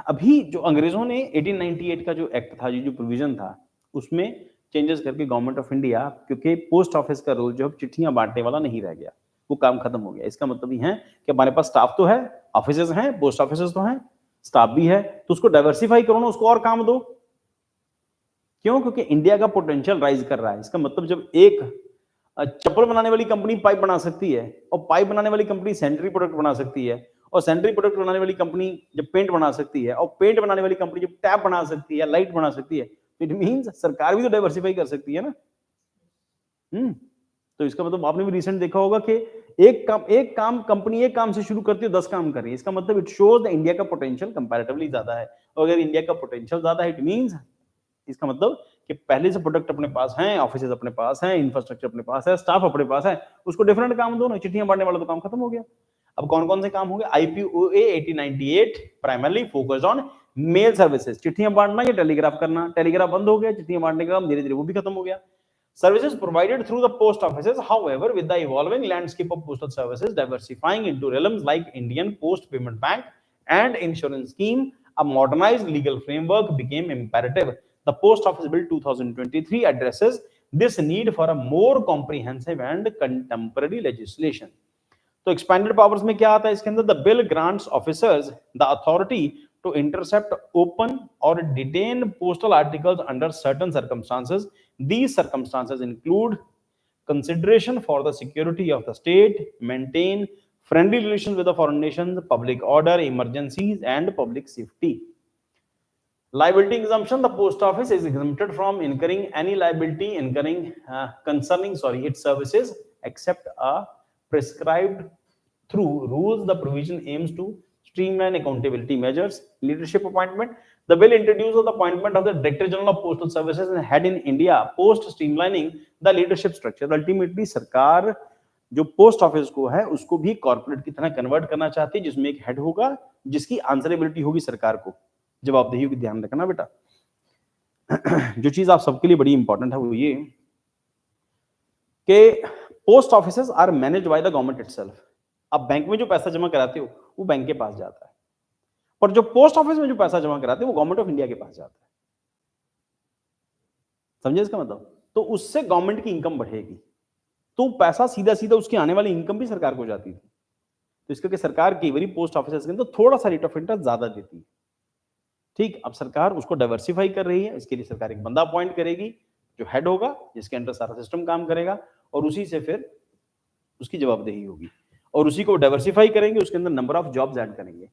अभी जो अंग्रेजों ने 1898 का जो एक्ट था, जो प्रोविजन था, उसमें चेंजेस करके गवर्नमेंट ऑफ इंडिया, क्योंकि पोस्ट ऑफिस का रोल जो चिट्ठियां बांटने वाला नहीं रह गया, वो काम खत्म हो गया। इसका मतलब ये है कि हमारे पास स्टाफ तो है, ऑफिसेज हैं, पोस्ट ऑफिसेज तो हैं, स्टाफ भी है, तो उसको डाइवर्सिफाई करो ना, उसको और काम दो। क्यों? क्योंकि इंडिया का पोटेंशियल राइज कर रहा है। इसका मतलब जब एक चप्पल बनाने वाली कंपनी पाइप बना सकती है, और पाइप बनाने वाली कंपनी सैनिटरी प्रोडक्ट बना सकती है, और सैनिटरी प्रोडक्ट बनाने वाली कंपनी जब पेंट बना सकती है, और पेंट बनाने वाली कंपनी जब टैप बना सकती है, लाइट बना सकती है, तो इट मींस सरकार भी तो डाइवर्सिफाई कर सकती है ना। तो इसका मतलब आपने भी रिसेंट देखा होगा कि एक काम कंपनी एक काम से शुरू करती है, 10 काम कर रही है। इसका मतलब इट शोज द इंडिया का पोटेंशियल कंपैरेटिवली ज्यादा है, और अगर इंडिया का पोटेंशियल ज्यादा है, इट मींस इसका मतलब कि पहले से प्रोडक्ट अपने पास हैं, ऑफिसेज अपने पास हैं, इंफ्रास्ट्रक्चर अपने पास है, स्टाफ अपने पास है, उसको डिफरेंट काम दो ना, चिट्ठियां बांटने वाला तो काम खत्म हो गया। अब कौन कौन से काम होंगे? IPOA 1898 primarily focused on mail services, चिट्ठियां बांटना या टेलीग्राफ करना। टेलीग्राफ बंद हो गया, चिट्ठियां बांटने का काम धीरे धीरे वो भी खत्म हो गया। Services provided through the post offices, however, with the evolving landscape of postal services diversifying into realms like Indian Post Payment Bank and insurance scheme, a modernized legal framework became imperative. The Post Office Bill 2023 addresses this need for a more comprehensive and contemporary legislation. तो expanded powers में क्या आता है इसके अंदर? The bill grants officers the authority to intercept, open or detain postal articles under certain circumstances. These circumstances include consideration for the security of the state, maintain friendly relations with the foreign nations, public order, emergencies and public safety. Liability exemption: the post office is exempted from incurring any liability concerning its services except a prescribed through rules. The provision aims to streamline accountability measures. Leadership appointment: the bill introduces the appointment of the Director General of Postal Services and head in India post, streamlining the leadership structure. Ultimately सरकार जो post office को है उसको भी corporate की तरह convert करना चाहती है, जिसमें एक हेड होगा जिसकी आंसरेबिलिटी होगी सरकार को, जवाबदेही होगी। ध्यान रखना बेटा, जो चीज आप सबके लिए बड़ी इंपॉर्टेंट है वो ये कि post offices are managed by the government itself. अब बैंक में जो पैसा जमा कराते हो वो बैंक के पास जाता है, पर जो पोस्ट ऑफिस में जो पैसा जमा कराते हो वो गवर्नमेंट ऑफ इंडिया के पास जाता है। समझे इसका मतलब? तो उससे गवर्नमेंट की इनकम बढ़ेगी, तो पैसा सीधा सीधा उसकी आने वाली इनकम भी सरकार को जाती थी। तो इसके लिए सरकार कई बार पोस्ट ऑफिस के अंदर थोड़ा सा रेट ऑफ इंटरेस्ट ज्यादा देती है। ठीक, अब सरकार उसको डाइवर्सिफाई कर रही है, इसके लिए सरकार एक बंदा अपॉइंट करेगी जो हेड होगा, जिसके अंडर सारा सिस्टम काम करेगा और उसी से फिर उसकी जवाबदेही होगी और उसी को डाइवर्सिफाई करेंगे, उसके अंदर नंबर ऑफ जॉब्स ऐड करेंगे।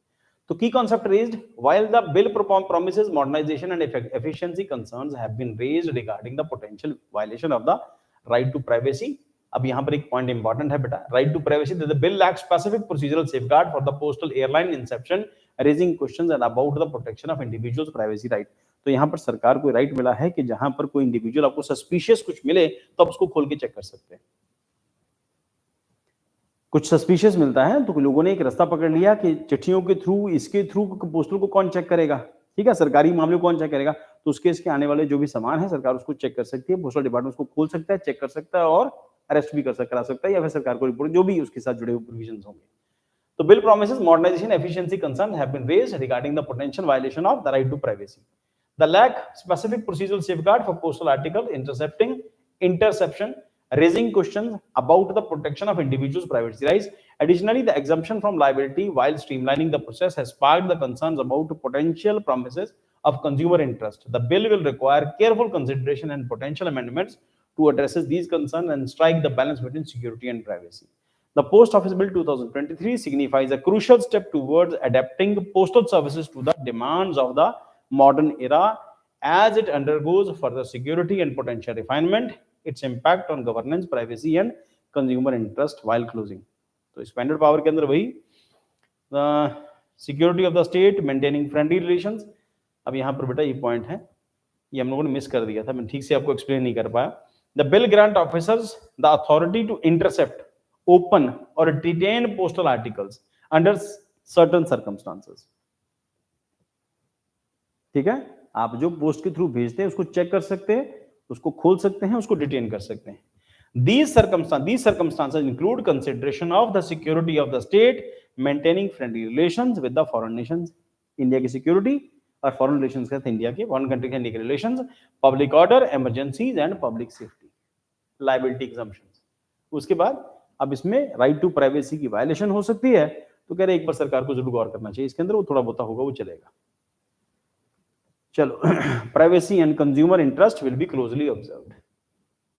तो की concept raised while the bill promises modernization and efficiency, concerns have been raised regarding the potential violation of the right to privacy. अब यहां पर एक पॉइंट इंपॉर्टेंट है बेटा, right to privacy. The bill lacks specific procedural safeguard for the postal airline inception, raising questions and about the protection of individuals privacy right. तो यहां पर सरकार को राइट मिला है कि जहां पर कोई इंडिविजुअल आपको सस्पिशियस कुछ मिले तो आप उसको खोल के चेक कर सकते हैं। कुछ सस्पिशियस मिलता है तो लोगों ने एक रास्ता पकड़ लिया कि चिट्ठियों के थ्रू, इसके थ्रू पोस्टल को कौन चेक करेगा, ठीक है, सरकारी मामले को कौन चेक करेगा, तो उसके इसके आने वाले जो भी सामान है सरकार उसको चेक कर सकती है, पोस्टल डिपार्टमेंट उसको खोल सकता है, चेक कर सकता है और अरेस्ट भी करा सकता है, या फिर सरकार को रिपोर्ट, जो भी उसके साथ जुड़े हुए प्रोविजंस होंगे। तो bill promises modernization efficiency concerns have been raised regarding the potential violation of the right to privacy. The lack specific procedural safeguard for postal article interception, raising questions about the protection of individuals' privacy rights. Additionally, the exemption from liability while streamlining the process has sparked the concerns about potential promises of consumer interest. The bill will require careful consideration and potential amendments to address these concerns and strike the balance between security and privacy. The Post Office Bill 2023 signifies a crucial step towards adapting postal services to the demands of the modern era as it undergoes further security and potential refinement. Its impact on governance, privacy and consumer interest while closing. तो expanded power के अंदर वही security of the state, maintaining friendly relations. अब यहाँ पर बेटा ये point है, ये हम लोगों ने मिस कर दिया था, मैं ठीक से आपको एक्सप्लेन नहीं कर पाया। The bill grant officers the authority to intercept, open or detain postal articles under certain circumstances. ठीक है, आप जो पोस्ट के थ्रू भेजते हैं उसको चेक कर सकते हैं, उसको खोल सकते हैं, उसको डिटेन कर सकते हैं। These circumstances include consideration of the security of the state, maintaining friendly relations with the foreign nations, India की सिक्योरिटी और फॉरेन रिलेशंस के साथ इंडिया के फॉरेन कंट्री के इंडिया के relations, public order, emergencies and public safety, liability exemptions. उसके बाद अब इसमें राइट टू प्राइवेसी की वायलेशन हो सकती है, तो कह रहे एक बार सरकार को जरूर गौर करना चाहिए इसके अंदर, वो थोड़ा बहुत होगा वो चलेगा। चलो, privacy and consumer interest will be closely observed.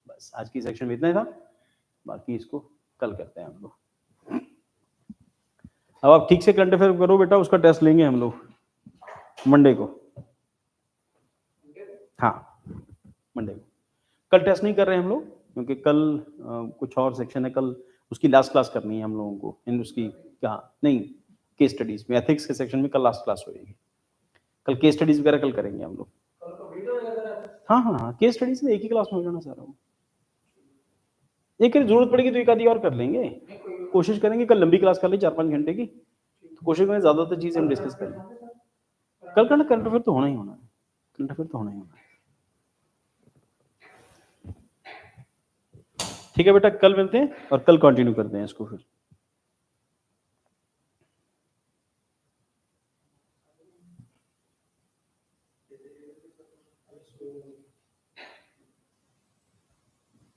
बस आज की सेक्शन में इतना ही था, बाकी इसको कल करते हैं हम लोग। अब आप ठीक से करंट अफेयर करो बेटा, उसका टेस्ट लेंगे हम लोग मंडे को। हाँ, मंडे को। कल टेस्ट नहीं कर रहे हैं हम लोग क्योंकि कल कुछ और सेक्शन है, कल उसकी लास्ट क्लास करनी है हम लोगों को। इन उसकी क्या नहीं, केस स्टडीज में, एथिक्स के सेक्शन में कल लास्ट क्लास होगी। कल केस स्टडीज वगैरह कल करेंगे हम लोग। हाँ हाँ हाँ, केस स्टडीज में एक ही क्लास में हो जाना सारा वो। एक जरूरत पड़ेगी तो एक आधी और कर लेंगे, कोशिश करेंगे कल लंबी क्लास कर ले 4-5 घंटे की, तो कोशिश करें ज़्यादातर चीज़ें हम डिस्कस कर लें। कल करंट अफेयर तो होना ही होना है, करंट अफेयर तो होना ही होना है। ठीक है बेटा, कल मिलते हैं और कल कंटिन्यू करते हैं इसको फिर।